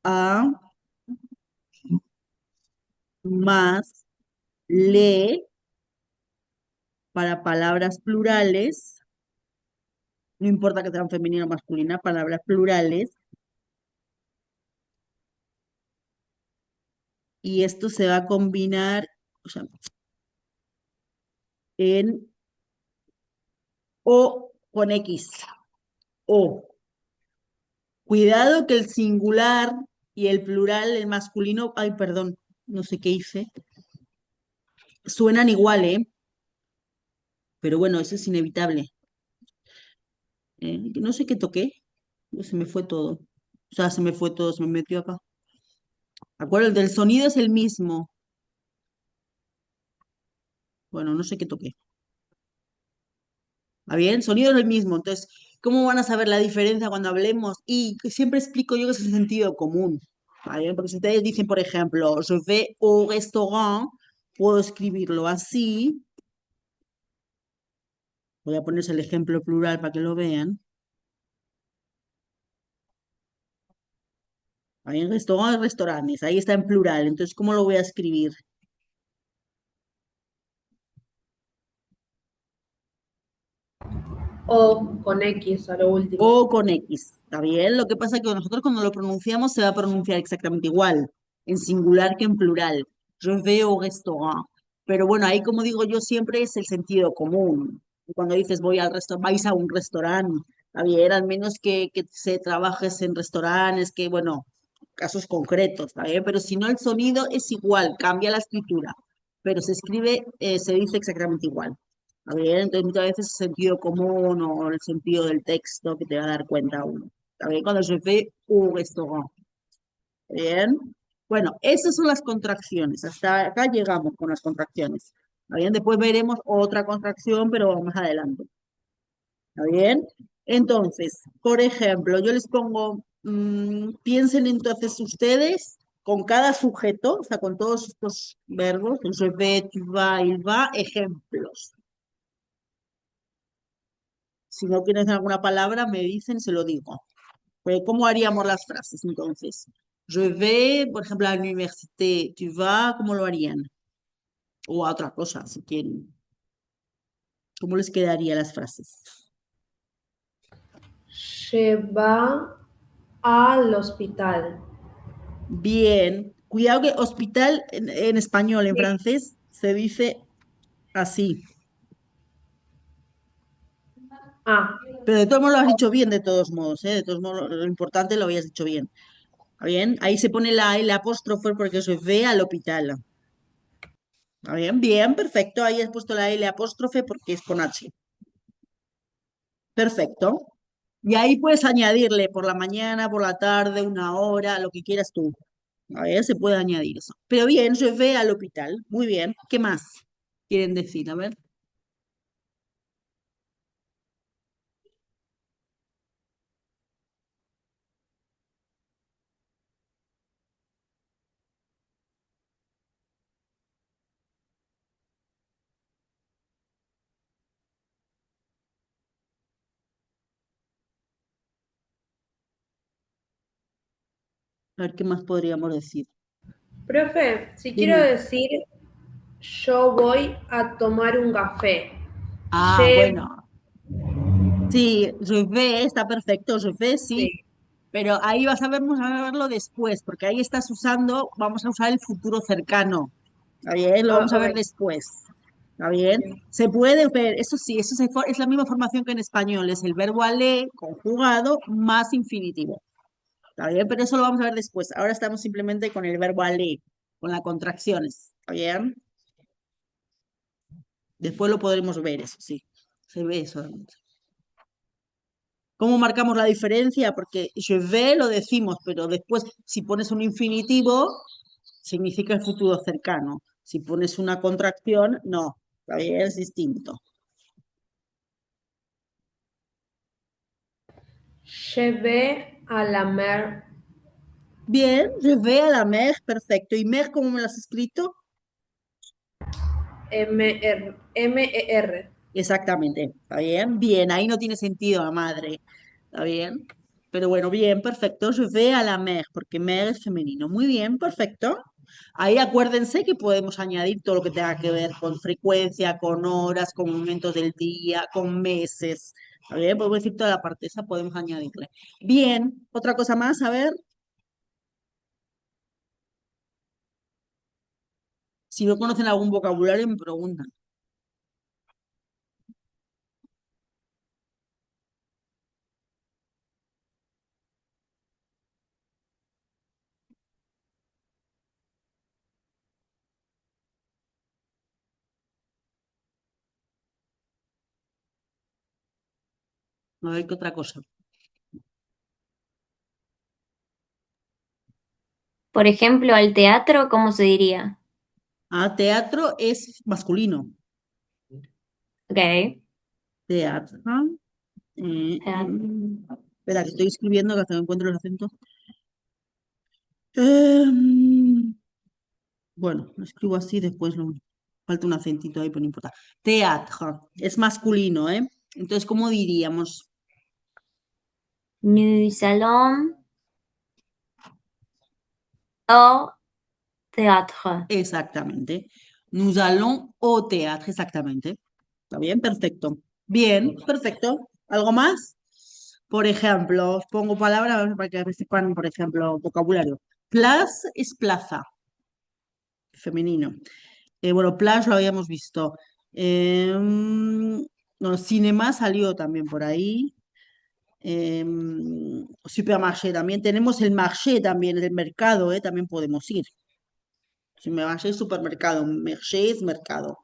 a más le para palabras plurales, no importa que sean femenina o masculina, palabras plurales, y esto se va a combinar, o sea, en o con X, o. Cuidado que el singular y el plural, el masculino, ay, perdón, no sé qué hice, suenan igual, ¿eh? Pero bueno, eso es inevitable. No sé qué toqué, se me fue todo. O sea, se me fue todo, se me metió acá. ¿De acuerdo? El del sonido es el mismo. Bueno, no sé qué toqué. ¿Está bien? El sonido es el mismo. Entonces, ¿Cómo van a saber la diferencia cuando hablemos? Y que siempre explico yo que es el sentido común, ¿vale? Porque si ustedes dicen, por ejemplo, je vais au restaurant, puedo escribirlo así. Voy a ponerse el ejemplo plural para que lo vean. Ahí en restaurant, restaurantes, ahí está en plural. Entonces, ¿cómo lo voy a escribir? O con X a lo último. O con X, ¿está bien? Lo que pasa es que nosotros cuando lo pronunciamos se va a pronunciar exactamente igual, en singular que en plural. Je vais au restaurant. Pero bueno, ahí como digo yo siempre es el sentido común. Y cuando dices voy al restaurante, vais a un restaurante, ¿está bien? Al menos que se trabajes en restaurantes, que bueno, casos concretos, ¿está bien? Pero si no, el sonido es igual, cambia la escritura, pero se escribe, se dice exactamente igual. A ver, entonces muchas veces el sentido común o el sentido del texto que te va a dar cuenta uno. A ver, cuando je fais un restaurant. Bien. Bueno, esas son las contracciones. Hasta acá llegamos con las contracciones. ¿Está bien? Después veremos otra contracción, pero más adelante. ¿Está bien? Entonces, por ejemplo, yo les pongo, piensen entonces ustedes con cada sujeto, o sea, con todos estos verbos, el je vais, tu vas, il va, ejemplos. Si no tienes alguna palabra, me dicen, se lo digo. Pues, ¿cómo haríamos las frases entonces? Je vais, por ejemplo, a la université. Tu vas, ¿cómo lo harían? O a otra cosa, si quieren. ¿Cómo les quedaría las frases? Lleva al hospital. Bien. Cuidado que hospital en español, en Sí. francés, se dice así. Ah, Pero de todos modos lo has dicho bien, de todos modos, ¿eh? De todos modos, lo importante lo habías dicho bien. ¿Está bien? Ahí se pone el apóstrofe porque se ve al hospital. ¿Está bien? Bien, perfecto. Ahí has puesto la L apóstrofe porque es con H. Perfecto. Y ahí puedes añadirle por la mañana, por la tarde, una hora, lo que quieras tú. A ver, se puede añadir eso. Pero bien, je vais al hospital. Muy bien. ¿Qué más quieren decir? A ver qué más podríamos decir. profe, si quiero Dime. decir yo voy a tomar un café. Ah, Lle- bueno. Sí, je vais está perfecto. Je vais, sí. sí. Pero ahí vamos a verlo después, porque ahí estás usando, vamos a usar el futuro cercano. ¿Está bien? Lo Ah, vamos a ver ok. después. ¿Está bien? Bien. Se puede ver, eso sí, es la misma formación que en español, es el verbo aller conjugado más infinitivo. ¿Está bien? Pero eso lo vamos a ver después. Ahora estamos simplemente con el verbo aller, con las contracciones. ¿Está bien? Después lo podremos ver, eso sí. Se ve solamente. ¿Cómo marcamos la diferencia? Porque je vais lo decimos, pero después si pones un infinitivo, significa el futuro cercano. Si pones una contracción, no. ¿Está bien? Es distinto. Llevé a la mer. Bien, je vais à la mer, perfecto. ¿Y mer cómo me lo has escrito? M-E-R. Exactamente, ¿está bien? Bien, ahí no tiene sentido la madre, ¿está bien? Pero bueno, bien, perfecto. Je vais à la mer, porque mer es femenino. Muy bien, perfecto. Ahí acuérdense que podemos añadir todo lo que tenga que ver con frecuencia, con horas, con momentos del día, con meses. ¿Está bien? Podemos decir toda la parte esa, podemos añadirle. Bien, otra cosa más, a ver. Si no conocen algún vocabulario, me preguntan. A ver qué otra cosa. Por ejemplo, al teatro, ¿cómo se diría? Ah, teatro es masculino. Ok. Teatro. Teatro. Espera, que estoy escribiendo, que hasta que encuentro los acentos. Em, bueno, lo escribo así, después falta un acentito ahí, pero no importa. Teatro, es masculino, ¿eh? Entonces, ¿cómo diríamos? Nous allons au théâtre. Exactamente. Nous allons au théâtre, exactamente. ¿Está bien? Perfecto. Bien, perfecto. ¿Algo más? Por ejemplo, os pongo palabras para que sepan, por ejemplo, vocabulario. Place es plaza, femenino. Bueno, plage lo habíamos visto. No, cinema salió también por ahí. Supermarché también. Tenemos el marché también, el mercado, también podemos ir. Si me vas al supermercado, marché es mercado.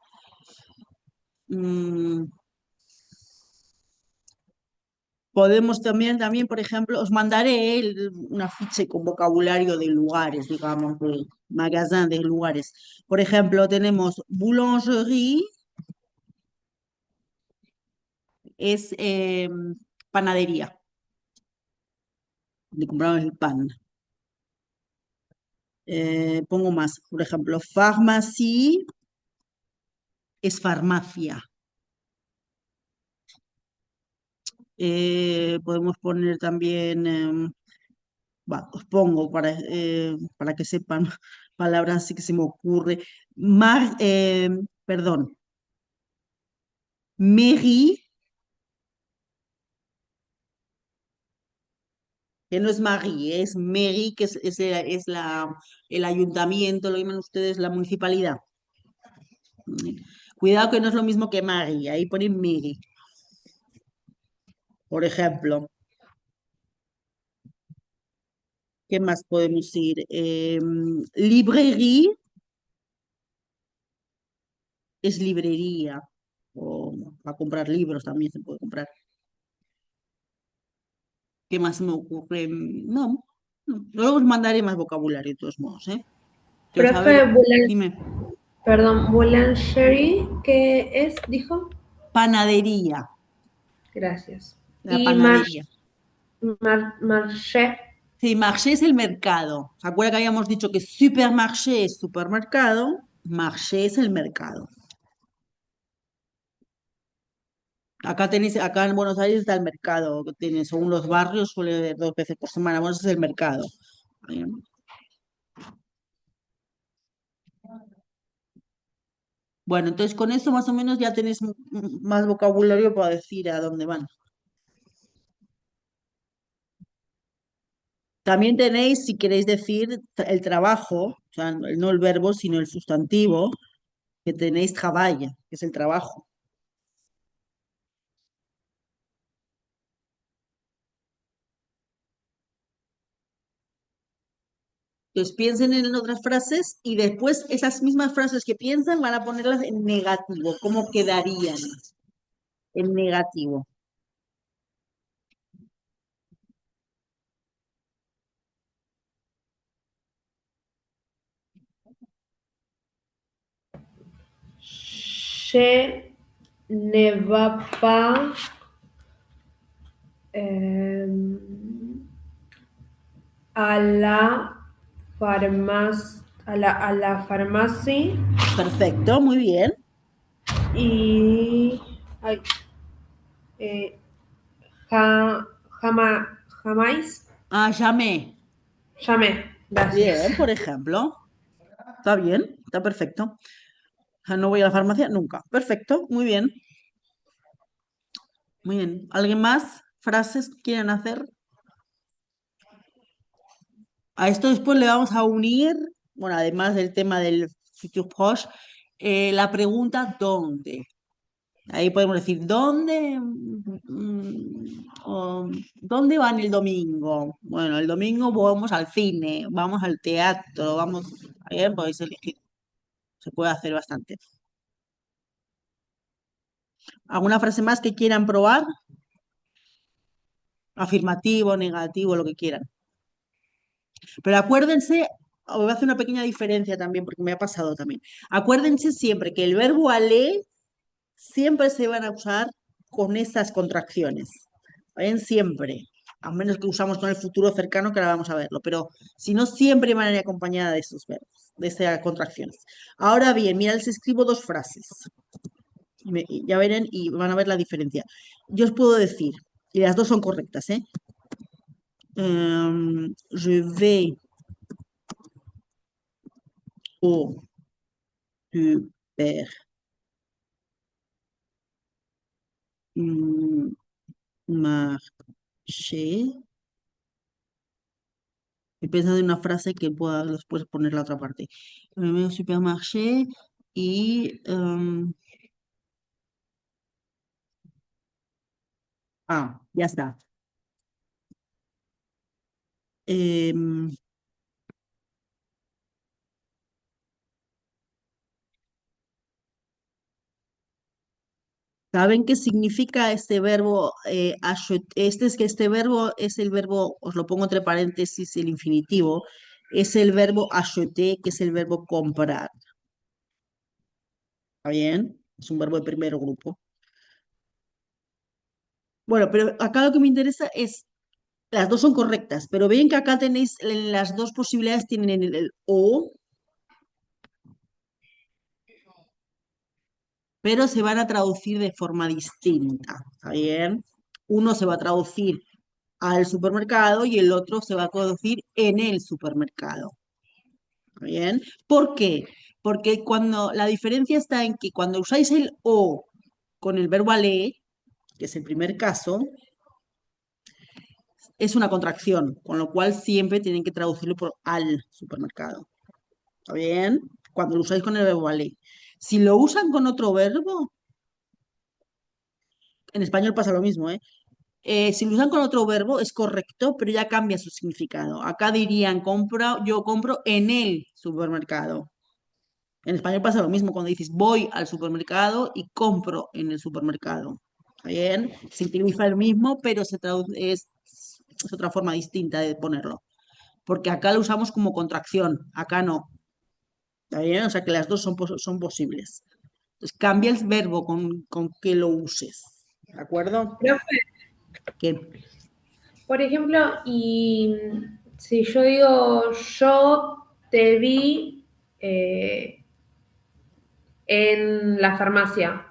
Mm, Podemos también, por ejemplo, os mandaré un afiche con vocabulario de lugares, digamos, de magazine de lugares. Por ejemplo, tenemos boulangerie, es panadería, donde compramos el pan. Pongo más, por ejemplo, pharmacie es farmacia. Podemos poner también, os pongo para que sepan palabras así que se me ocurre. Perdón, mairie, que no es Marie, es mairie, que el ayuntamiento, lo llaman ustedes la municipalidad. Cuidado que no es lo mismo que Marie, ahí ponen mairie. Por ejemplo, ¿qué más podemos ir? Librairie es librería, o para comprar libros también se puede comprar. ¿Qué más me ocurre? No, no. Luego os mandaré más vocabulario de todos modos, ¿eh? Entonces, a ver, Profe, dime. perdón, boulangerie, ¿qué es? Dijo. Panadería, Gracias. la Y panadería. marché. Sí, marché es el mercado. ¿Se acuerda que habíamos dicho que supermarché es supermercado? Marché es el mercado. Acá en Buenos Aires está el mercado, que tiene, según los barrios, suele haber 2 veces por semana. Bueno, ese es el mercado. Bien. Bueno, entonces con eso más o menos ya tenéis más vocabulario para decir a dónde van. También tenéis, si queréis decir el trabajo, o sea, no el verbo, sino el sustantivo, que tenéis travail, que es el trabajo. Entonces piensen en otras frases y después esas mismas frases que piensan van a ponerlas en negativo. ¿Cómo quedarían en negativo? Je ne va pas a la farmacia, a la farmacia Perfecto, muy bien. y ay, jamás Ah, llamé. llamé. Gracias. Bien, por ejemplo. Está bien, está perfecto. No voy a la farmacia nunca. Perfecto, muy bien. Muy bien. ¿Alguien más? ¿Frases que quieran hacer? A esto después le vamos a unir, bueno, además del tema del futur proche, la pregunta ¿dónde? Ahí podemos decir, ¿dónde? ¿Dónde van el domingo? Bueno, el domingo vamos al cine, vamos al teatro, vamos, bien, podéis elegir. Se puede hacer bastante. ¿Alguna frase más que quieran probar? Afirmativo, negativo, lo que quieran. Pero acuérdense, voy a hacer una pequeña diferencia también, porque me ha pasado también. Acuérdense siempre que el verbo aller siempre se van a usar con estas contracciones. ¿Bien? Siempre. A menos que usamos con el futuro cercano, que ahora vamos a verlo. Pero si no, siempre van a ir acompañadas de estos verbos, de estas contracciones. Ahora bien, mira, les escribo dos frases. Y ya verán y van a ver la diferencia. Yo os puedo decir, y las dos son correctas, ¿eh? Je vais au supermarché. He pensado en una frase que pueda después poner la otra parte. Me voy al supermarché y... ya está. Em, ¿Saben qué significa este verbo? Este verbo es el verbo, os lo pongo entre paréntesis, el infinitivo, es el verbo acheter, que es el verbo comprar. ¿Está bien? Es un verbo de primer grupo. Bueno, pero acá lo que me interesa es, las dos son correctas, pero ven que acá tenéis, en las dos posibilidades tienen el o, pero se van a traducir de forma distinta. ¿Está bien? Uno se va a traducir al supermercado y el otro se va a traducir en el supermercado. ¿Está bien? ¿Por qué? Porque cuando la diferencia está en que cuando usáis el o con el verbo aller, que es el primer caso, es una contracción, con lo cual siempre tienen que traducirlo por al supermercado. ¿Está bien? Cuando lo usáis con el verbo aller. Si lo usan con otro verbo, en español pasa lo mismo, ¿eh? Si lo usan con otro verbo es correcto, pero ya cambia su significado. Acá dirían, yo compro en el supermercado. En español pasa lo mismo cuando dices voy al supermercado y compro en el supermercado. ¿Está bien? Se utiliza el mismo, pero es otra forma distinta de ponerlo. Porque acá lo usamos como contracción, acá no. ¿Está bien? O sea que las dos son posibles. Entonces cambia el verbo con que lo uses. ¿De acuerdo? Profe, Que por ejemplo, y si yo digo yo te vi en la farmacia,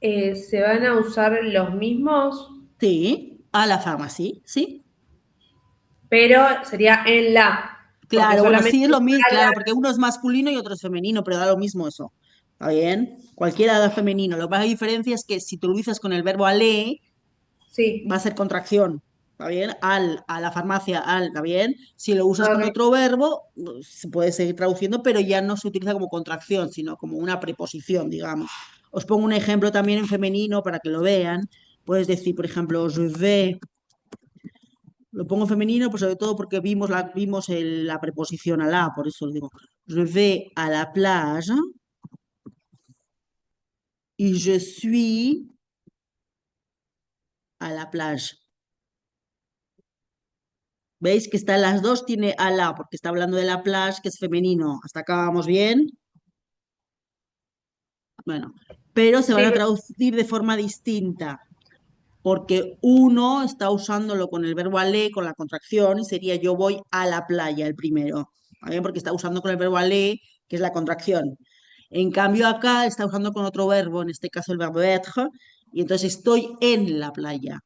¿se van a usar los mismos? sí, a la farmacia, sí. Pero sería en la, porque Claro, bueno, solamente sí es lo mismo, a la, claro, porque uno es masculino y otro es femenino, pero da lo mismo eso. ¿Está bien? Cualquiera da femenino. Lo que la diferencia es que si tú lo dices con el verbo ale, va a sí, ser contracción. ¿Está bien? A la farmacia, ¿está bien? Si lo usas con ok. otro verbo, se puede seguir traduciendo, pero ya no se utiliza como contracción, sino como una preposición, digamos. Os pongo un ejemplo también en femenino para que lo vean. Puedes decir, por ejemplo, je vais. Lo pongo femenino, pues sobre todo porque vimos la preposición a la, por eso lo digo. Je vais à la plage y je suis à la plage. ¿Veis que está las dos? Tiene a la, porque está hablando de la plage, que es femenino. ¿Hasta acá vamos bien? Bueno, pero se van Sí, a traducir de forma distinta, porque uno está usándolo con el verbo aller, con la contracción, y sería yo voy a la playa, el primero. ¿Vale? Porque está usando con el verbo aller, que es la contracción. En cambio, acá está usando con otro verbo, en este caso el verbo être, y entonces estoy en la playa.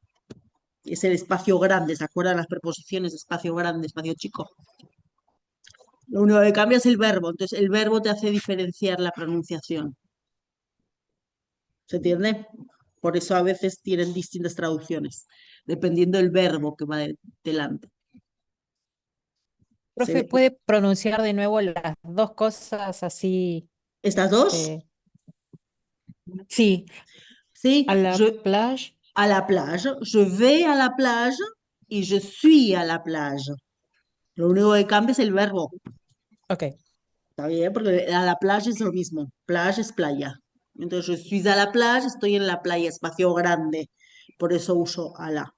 Es el espacio grande, ¿se acuerdan las preposiciones de espacio grande, espacio chico? Lo único que cambia es el verbo, entonces el verbo te hace diferenciar la pronunciación. ¿Se entiende? Por eso a veces tienen distintas traducciones, dependiendo del verbo que va delante. ¿Se Profe, ve? ¿puede pronunciar de nuevo las dos cosas así? ¿Estas dos? eh, sí, Sí, a la plage. à la plage, je vais à la plage y je suis à la plage. Lo único que cambia es el verbo, Ok, ¿está bien? Porque a la plage es lo mismo, plage es playa. Entonces, je suis à la plage, estoy en la playa, espacio grande, por eso uso à la.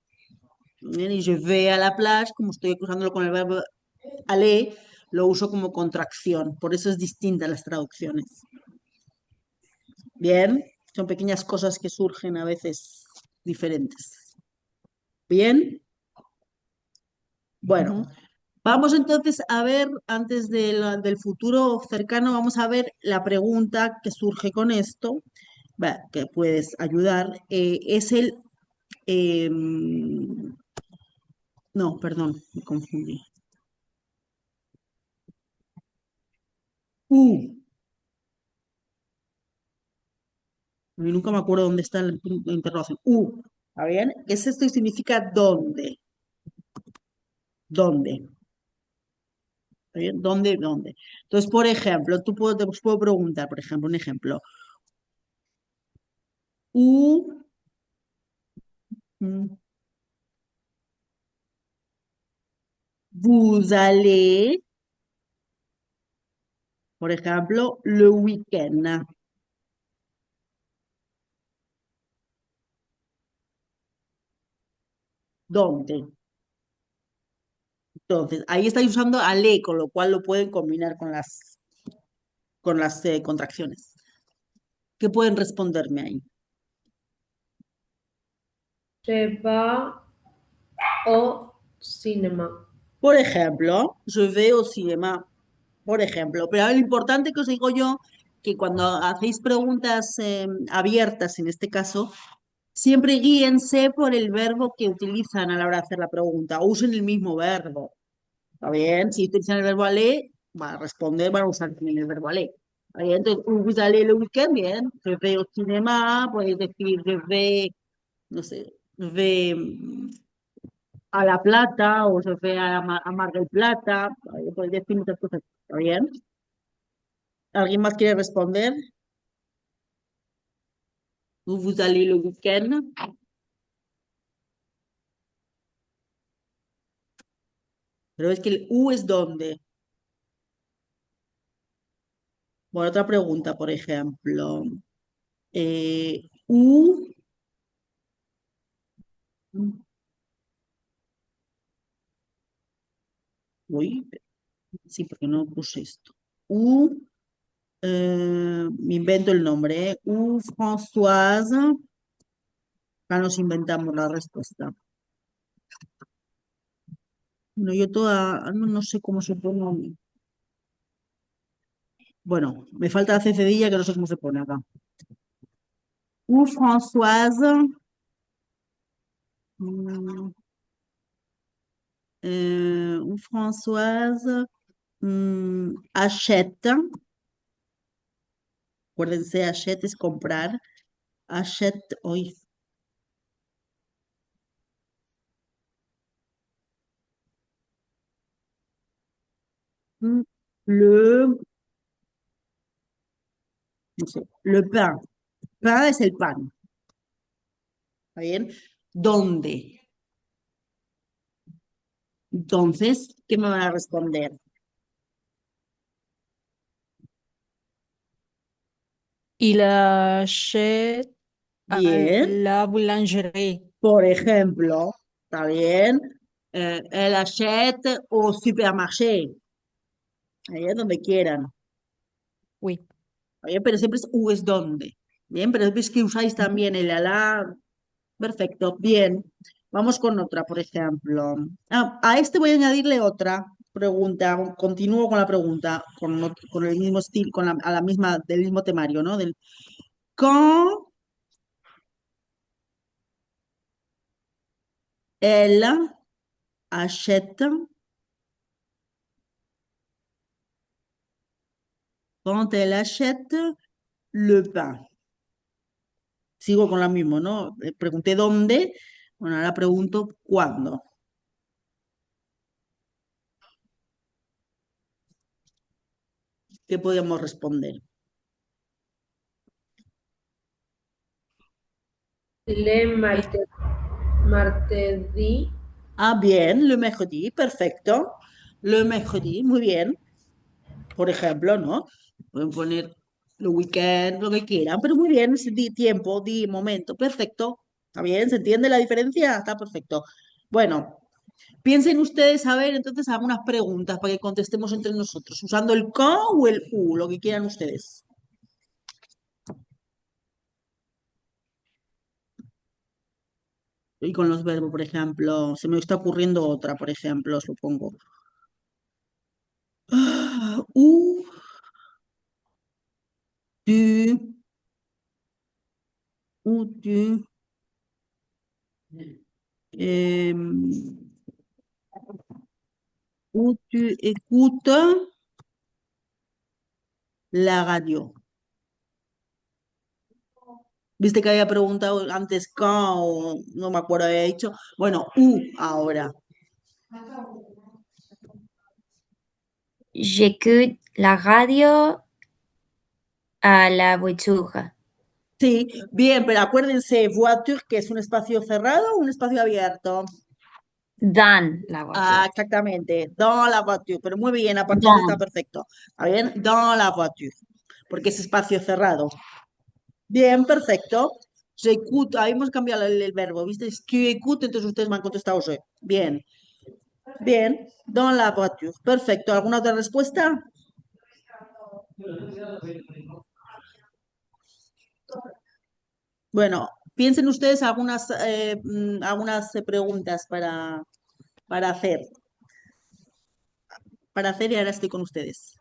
Bien, y je vais à la plage, como estoy usándolo con el verbo aller, lo uso como contracción, por eso es distinta las traducciones. Bien, son pequeñas cosas que surgen a veces diferentes. ¿Bien? Bueno, Ujú. vamos entonces a ver, antes del futuro cercano, vamos a ver la pregunta que surge con esto, que puedes ayudar, es no, perdón, me confundí. U. Y nunca me acuerdo dónde está la interrogación. U. ¿Está bien? ¿Qué es esto y significa dónde? ¿Dónde? ¿Está bien? ¿Dónde? ¿Dónde? Entonces, por ejemplo, te puedo preguntar, por ejemplo, un ejemplo. U. mm, Vous allez, por ejemplo, le week-end. ¿Dónde? Entonces, ahí estáis usando ale, con lo cual lo pueden combinar con las contracciones. ¿Qué pueden responderme ahí? Je vais au cinéma. Por ejemplo, je vais au cinéma, por ejemplo. Pero ahora lo importante que os digo yo, que cuando hacéis preguntas abiertas, en este caso, siempre guíense por el verbo que utilizan a la hora de hacer la pregunta, o usen el mismo verbo. ¿Está bien? Si utilizan el verbo aller, van a responder, van a usar también el verbo aller. ¿Está bien? Entonces, vous allez le week-end, bien. Je vais au cinéma, podéis decir je vais, no sé, je vais a La Plata o se fue a Mar del Plata, podéis decir muchas cosas. ¿Está bien? ¿Alguien más quiere responder? Vous allez le week-end. Pero es que el U es dónde. Bueno, otra pregunta, por ejemplo. U. Uy, sí, porque no puse esto. U. Me invento el nombre, ¿eh? U Françoise. Acá nos inventamos la respuesta. No, yo toda, no sé cómo se pone. Bueno, me falta la cecedilla que no sé cómo se pone acá. U Françoise. mm, U Françoise achète. Acuérdense, achète es comprar. Achète, hoy. Le, no sé, le pain. Pain es el pan. ¿Está bien? ¿Dónde? Entonces, ¿qué me van a responder? Il achète à Bien, la boulangerie. por ejemplo, ¿está bien? Elle achète au supermarché, ahí es donde quieran, Oui. ¿está bien? Pero siempre es U es donde, bien, pero es que usáis también el alá, perfecto, bien. Vamos con otra, por ejemplo. A este voy a añadirle otra pregunta, continúo con la pregunta, con el mismo estilo, a la misma, del mismo temario, ¿no? Quand elle achète, quand elle achète le pain. Sigo con la misma, ¿no? Pregunté dónde, bueno, ahora pregunto cuándo. ¿Qué podemos responder? Le martedi. Ah, bien, le mercredi, perfecto. Le mercredi, muy bien. Por ejemplo, ¿no? Pueden poner el weekend, lo que quieran, pero muy bien, di tiempo, di momento, perfecto. ¿Está bien? ¿Se entiende la diferencia? Está perfecto. Bueno, piensen ustedes, a ver, entonces algunas preguntas para que contestemos entre nosotros, usando el con o el u, lo que quieran ustedes. Y con los verbos, por ejemplo, se me está ocurriendo otra, por ejemplo, os lo pongo. Où tu, où tu, em, où tu écoutes la radio. Viste que había preguntado antes quand o no me acuerdo, había dicho. Bueno, ahora. J'écoute la radio à la voiture. Sí, bien, pero acuérdense, voiture, que es un espacio cerrado o un espacio abierto. Dans la Ah, voiture. exactamente, dans la voiture, pero muy bien, a partir de Dans. está perfecto. ¿Está bien? Dans la voiture, porque es espacio cerrado. Bien, perfecto. J'écoute, ahí hemos cambiado el verbo, ¿viste? Es que écoute, entonces ustedes me han contestado je. Bien, bien, dans la voiture. Perfecto. ¿Alguna otra respuesta? Bueno, piensen ustedes algunas preguntas para hacer, y ahora estoy con ustedes.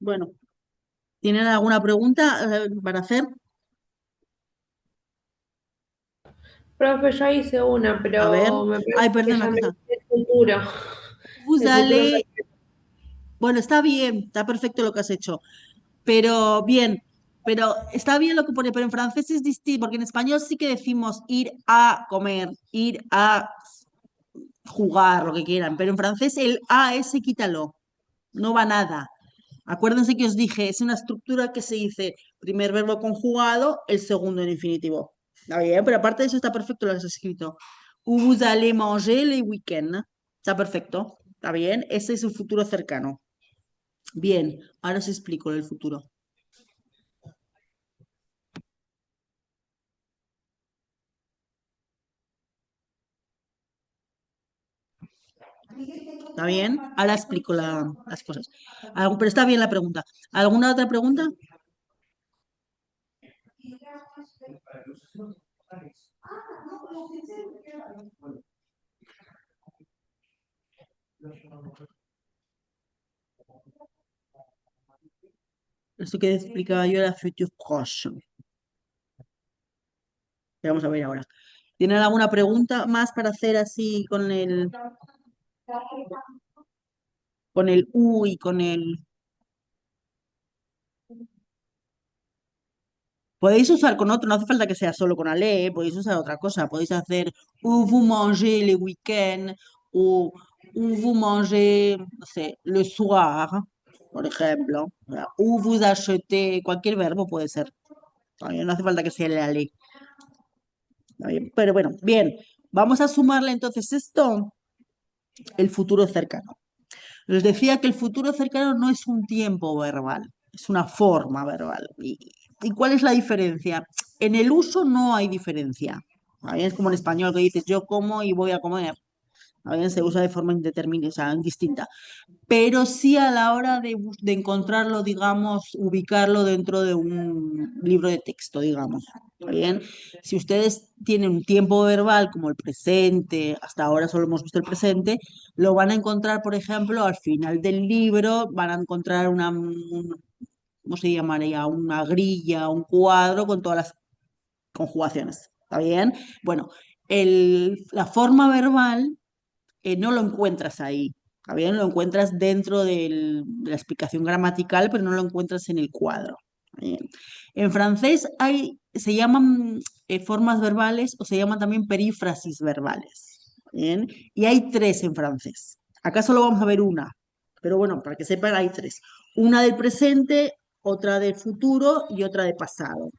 Bueno, ¿tienen alguna pregunta para hacer? Profe, ya hice una, A ver. pero me Ay, parece que perdona, ya me cosa. hice el futuro. Vous El futuro allez- Bueno, está bien, está perfecto lo que has hecho. Pero bien, pero está bien lo que pone, pero en francés es distinto, porque en español sí que decimos ir a comer, ir a jugar, lo que quieran, pero en francés el a ese quítalo, no va nada. Acuérdense que os dije, es una estructura que se dice primer verbo conjugado, el segundo en infinitivo. Está bien, pero aparte de eso está perfecto lo que has escrito. Vous allez manger le week-end. Está perfecto, está bien, ese es el futuro cercano. Bien, ahora os explico el futuro. ¿Está bien? Ahora explico las cosas. Pero está bien la pregunta. ¿Alguna otra pregunta? Esto que explicaba yo era future proche. Vamos a ver ahora. ¿Tienen alguna pregunta más para hacer así con el U y con el... Podéis usar con otro, no hace falta que sea solo con ale, podéis usar otra cosa. Podéis hacer où vous mangez le week-end o où vous mangez, no sé, le soir, por ejemplo. Où vous achetez, cualquier verbo puede ser. Está bien, no hace falta que sea el ale. Está bien, pero bueno, bien. Vamos a sumarle entonces esto, el futuro cercano. Les decía que el futuro cercano no es un tiempo verbal, es una forma verbal. ¿Y cuál es la diferencia? En el uso no hay diferencia. ¿Está bien? Es como en español que dices yo como y voy a comer. ¿Está bien? Se usa de forma indeterminada, o sea, indistinta. Pero sí a la hora de encontrarlo, digamos, ubicarlo dentro de un libro de texto, digamos. ¿Está bien? Si ustedes tienen un tiempo verbal como el presente, hasta ahora solo hemos visto el presente, lo van a encontrar, por ejemplo, al final del libro, van a encontrar ¿cómo se llamaría? Una grilla, un cuadro con todas las conjugaciones. ¿Está bien? Bueno, la forma verbal no lo encuentras ahí. ¿Está bien? Lo encuentras dentro de la explicación gramatical, pero no lo encuentras en el cuadro. ¿Está bien? En francés se llaman formas verbales o se llaman también perífrasis verbales. ¿Está bien? Y hay tres en francés. Acá solo vamos a ver una, pero bueno, para que sepan, hay tres. Una del presente, otra del futuro y otra de pasado.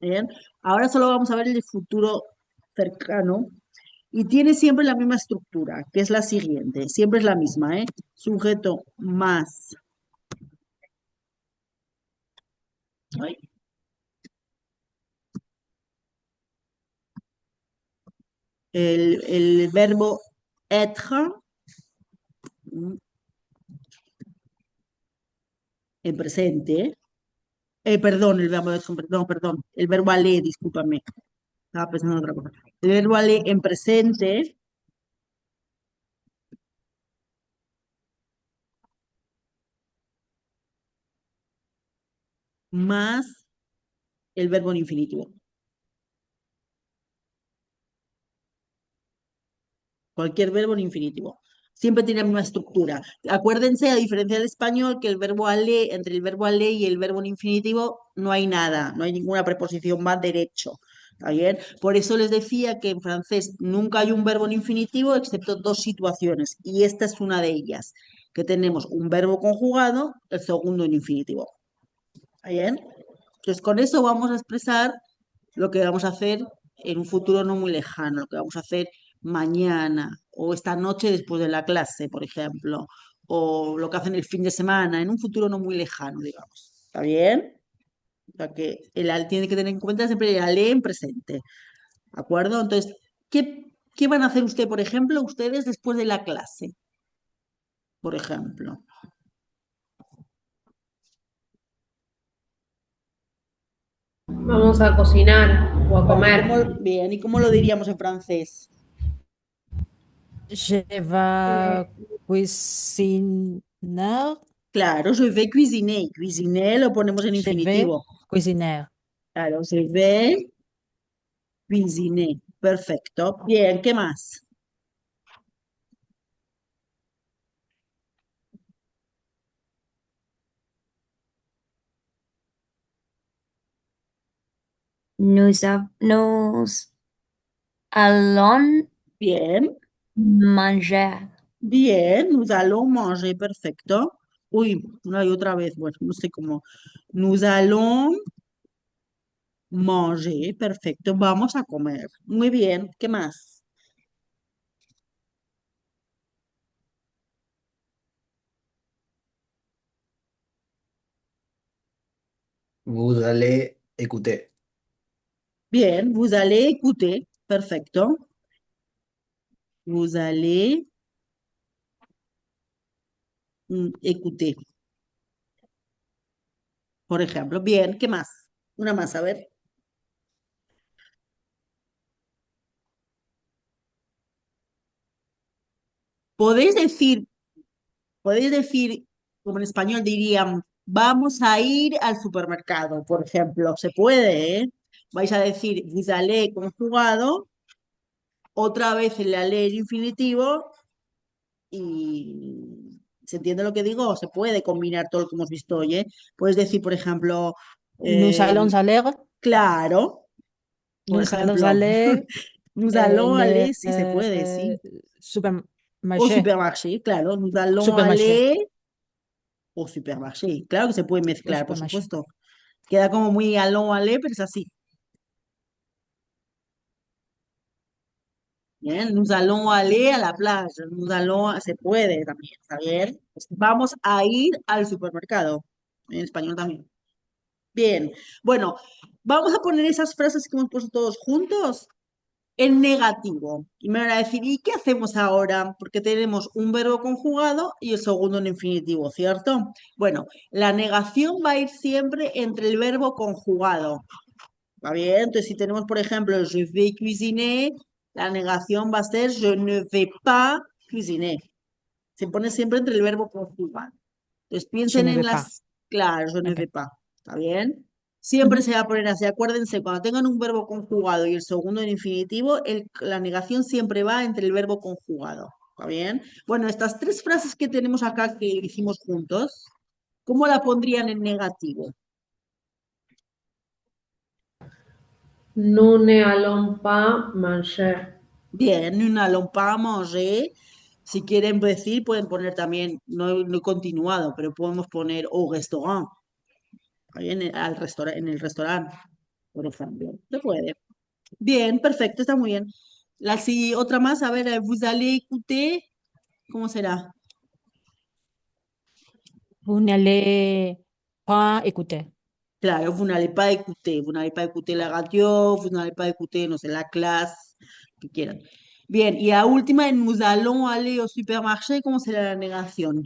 ¿Bien? Ahora solo vamos a ver el de futuro cercano, y tiene siempre la misma estructura, que es la siguiente, siempre es la misma, ¿eh? Sujeto más ay, el verbo être mm, en presente, perdón, el verbo être, perdón, el verbo aller, discúlpame, estaba pensando en otra cosa. El verbo aller en presente más el verbo en infinitivo. Cualquier verbo en infinitivo. Siempre tiene la misma estructura. Acuérdense, a diferencia del español, que el verbo aller, entre el verbo aller y el verbo en infinitivo no hay nada, no hay ninguna preposición más derecho. ¿Está bien? Por eso les decía que en francés nunca hay un verbo en infinitivo excepto dos situaciones, y esta es una de ellas, que tenemos un verbo conjugado, el segundo en infinitivo. ¿Está bien? Entonces, con eso vamos a expresar lo que vamos a hacer en un futuro no muy lejano, lo que vamos a hacer mañana o esta noche después de la clase, por ejemplo, o lo que hacen el fin de semana, en un futuro no muy lejano, digamos. ¿Está bien? O sea que tiene que tener en cuenta siempre el ale en presente. ¿De acuerdo? Entonces, ¿qué van a hacer usted, por ejemplo, ustedes después de la clase? Por ejemplo. Vamos a cocinar o a comer. Bien, ¿y cómo lo diríamos en francés? Je vais cuisiner. Claro, je vais cuisiner. Cuisiner lo ponemos en Je vais infinitivo. cuisiner. Claro, je vais cuisiner. Perfecto. Bien, ¿qué más? Nous allons Bien, manger. bien. Nous allons manger. Perfecto. Uy, una y otra vez. Bueno, no sé cómo. Nous allons manger. Perfecto. Vamos a comer. Muy bien. ¿Qué más? Vous allez écouter. Bien. Vous allez écouter. Perfecto. Vous allez écouter. Por ejemplo. Bien. ¿Qué más? Una más, a ver. Podéis decir Podéis decir, como en español dirían, vamos a ir al supermercado, por ejemplo. Se puede, ¿eh? Vais a decir vous allez conjugado, otra vez el allez infinitivo y ¿se entiende lo que digo? Se puede combinar todo lo que hemos visto hoy, ¿eh? Puedes decir, por ejemplo, Nous eh, allons aller. claro, por Nous allons ejemplo, aller nous allons le aller, sí se puede, sí. Au supermarché. supermarché, claro, nous allons Supermarché. aller au supermarché. Claro que se puede Au mezclar, por supermarché. supuesto. Queda como muy aló, ale, pero es así. Bien, nous allons aller a la playa, se puede también, ¿está bien? Pues vamos a ir al supermercado, en español también. Bien, bueno, vamos a poner esas frases que hemos puesto todos juntos en negativo. Y me van a decir, ¿y qué hacemos ahora? Porque tenemos un verbo conjugado y el segundo en infinitivo, ¿cierto? Bueno, la negación va a ir siempre entre el verbo conjugado. ¿Va bien? Entonces, si tenemos, por ejemplo, je vais cuisiner, la negación va a ser je ne vais pas cuisiner. Se pone siempre entre el verbo conjugado. Entonces, Je piensen ne en vais pas. las... Claro, je ne Ok. vais pas. ¿Está bien? Siempre Ujú. se va a poner así. Acuérdense, cuando tengan un verbo conjugado y el segundo en infinitivo, la negación siempre va entre el verbo conjugado. ¿Está bien? Bueno, estas tres frases que tenemos acá que hicimos juntos, ¿cómo la pondrían en negativo? Nous n'allons pas manger. Bien, nous n'allons pas manger. Si quieren decir, pueden poner también, no he continuado, pero podemos poner au restaurant, ahí en el restaurante, por ejemplo. Se puede. Bien, perfecto, está muy bien. Otra más, a ver, vous allez écouter, ¿cómo será? Vous n'allez pas écouter. Claro, vous n'allez pas écouter la radio, vous n'allez pas écouter, no sé, la clase, que quieran. Bien, y la última, en nous allons aller au supermarché, ¿cómo será la negación?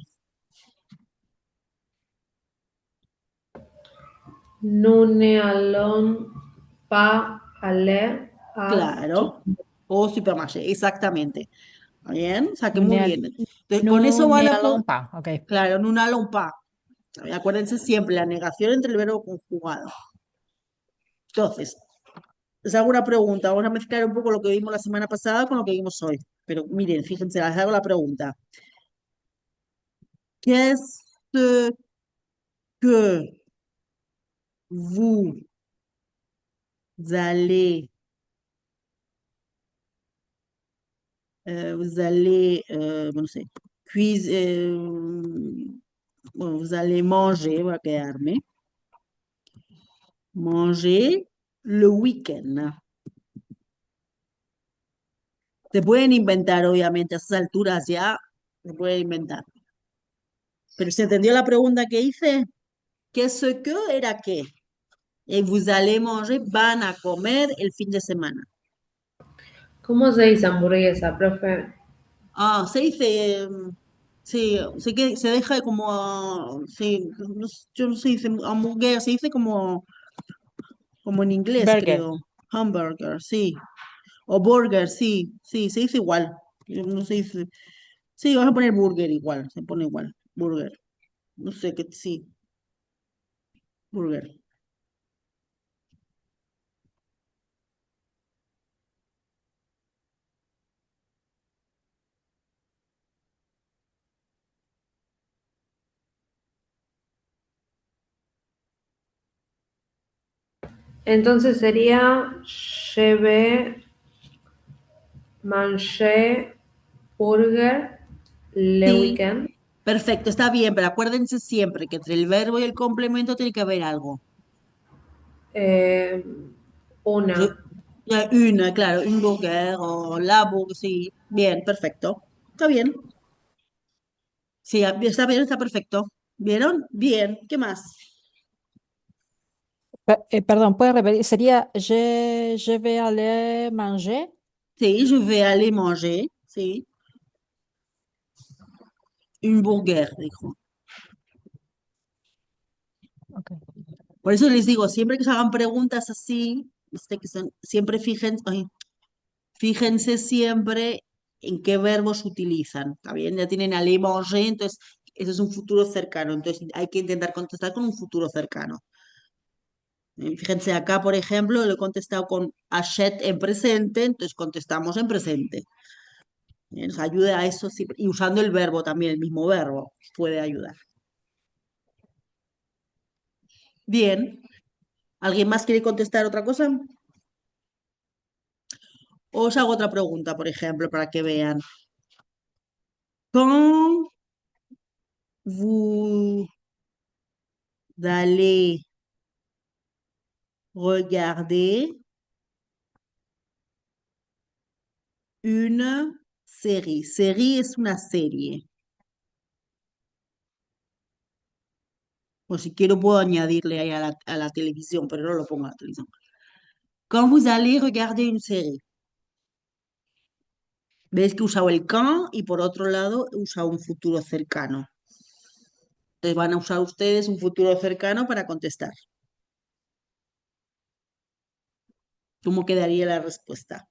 Nous n'allons pas aller à Claro, o supermarché, exactamente. ¿Está bien? O sea que Nous muy n'all- bien. Entonces, con nous eso van a n'allons pas. Ok. claro, en un alompa. Acuérdense siempre, la negación entre el verbo conjugado. Entonces, les hago una pregunta. Vamos a mezclar un poco lo que vimos la semana pasada con lo que vimos hoy. Pero miren, fíjense, les hago la pregunta. Qu'est-ce que vous allez, no sé, bueno, vous allez manger, voy a quedarme, manger le week-end. Se pueden inventar, obviamente, a esas alturas ya, se pueden inventar. Pero ¿se entendió la pregunta que hice? ¿Qu'est-ce que era qué? Et vous allez manger, van a comer el fin de semana. ¿Cómo se dice hamburguesa, profe? Ah, se dice, sí, sé que se deja como, sí, yo no sé, dice hamburguesa, se dice como en inglés, Burger. creo. Hamburger, sí. O burger, sí, sí, se dice igual. No se dice, sí, vas a poner burger igual, se pone igual, burger. No sé qué, sí, burger. Entonces sería je vais manger burger le Sí, weekend. perfecto, está bien, pero acuérdense siempre que entre el verbo y el complemento tiene que haber algo. Eh, Yo- una. ya, una, claro, un burger o la burger, sí. Bien, perfecto. Está bien. Sí, está bien, está perfecto. ¿Vieron? Bien, ¿qué más? Perdón, ¿puede repetir? Sería je vais aller manger. Sí, je vais aller manger, sí. Un burger, dijo. Ok. Por eso les digo, siempre que se hagan preguntas así, siempre fíjense siempre en qué verbos utilizan. ¿Está bien? Ya tienen aller manger, entonces eso es un futuro cercano. Entonces hay que intentar contestar con un futuro cercano. Fíjense acá, por ejemplo, lo he contestado con achet en presente, entonces contestamos en presente. Nos ayuda a eso y usando el verbo también, el mismo verbo, puede ayudar. Bien. ¿Alguien más quiere contestar otra cosa? Os hago otra pregunta, por ejemplo, para que vean. Quand vous allez regarder une série. Série es una serie. O si quiero puedo añadirle ahí a la televisión, pero no lo pongo a la televisión. Quand vous allez regarder une série. Veis que he usado el quand y por otro lado he usado un futuro cercano. Entonces van a usar ustedes un futuro cercano para contestar. ¿Cómo quedaría la respuesta?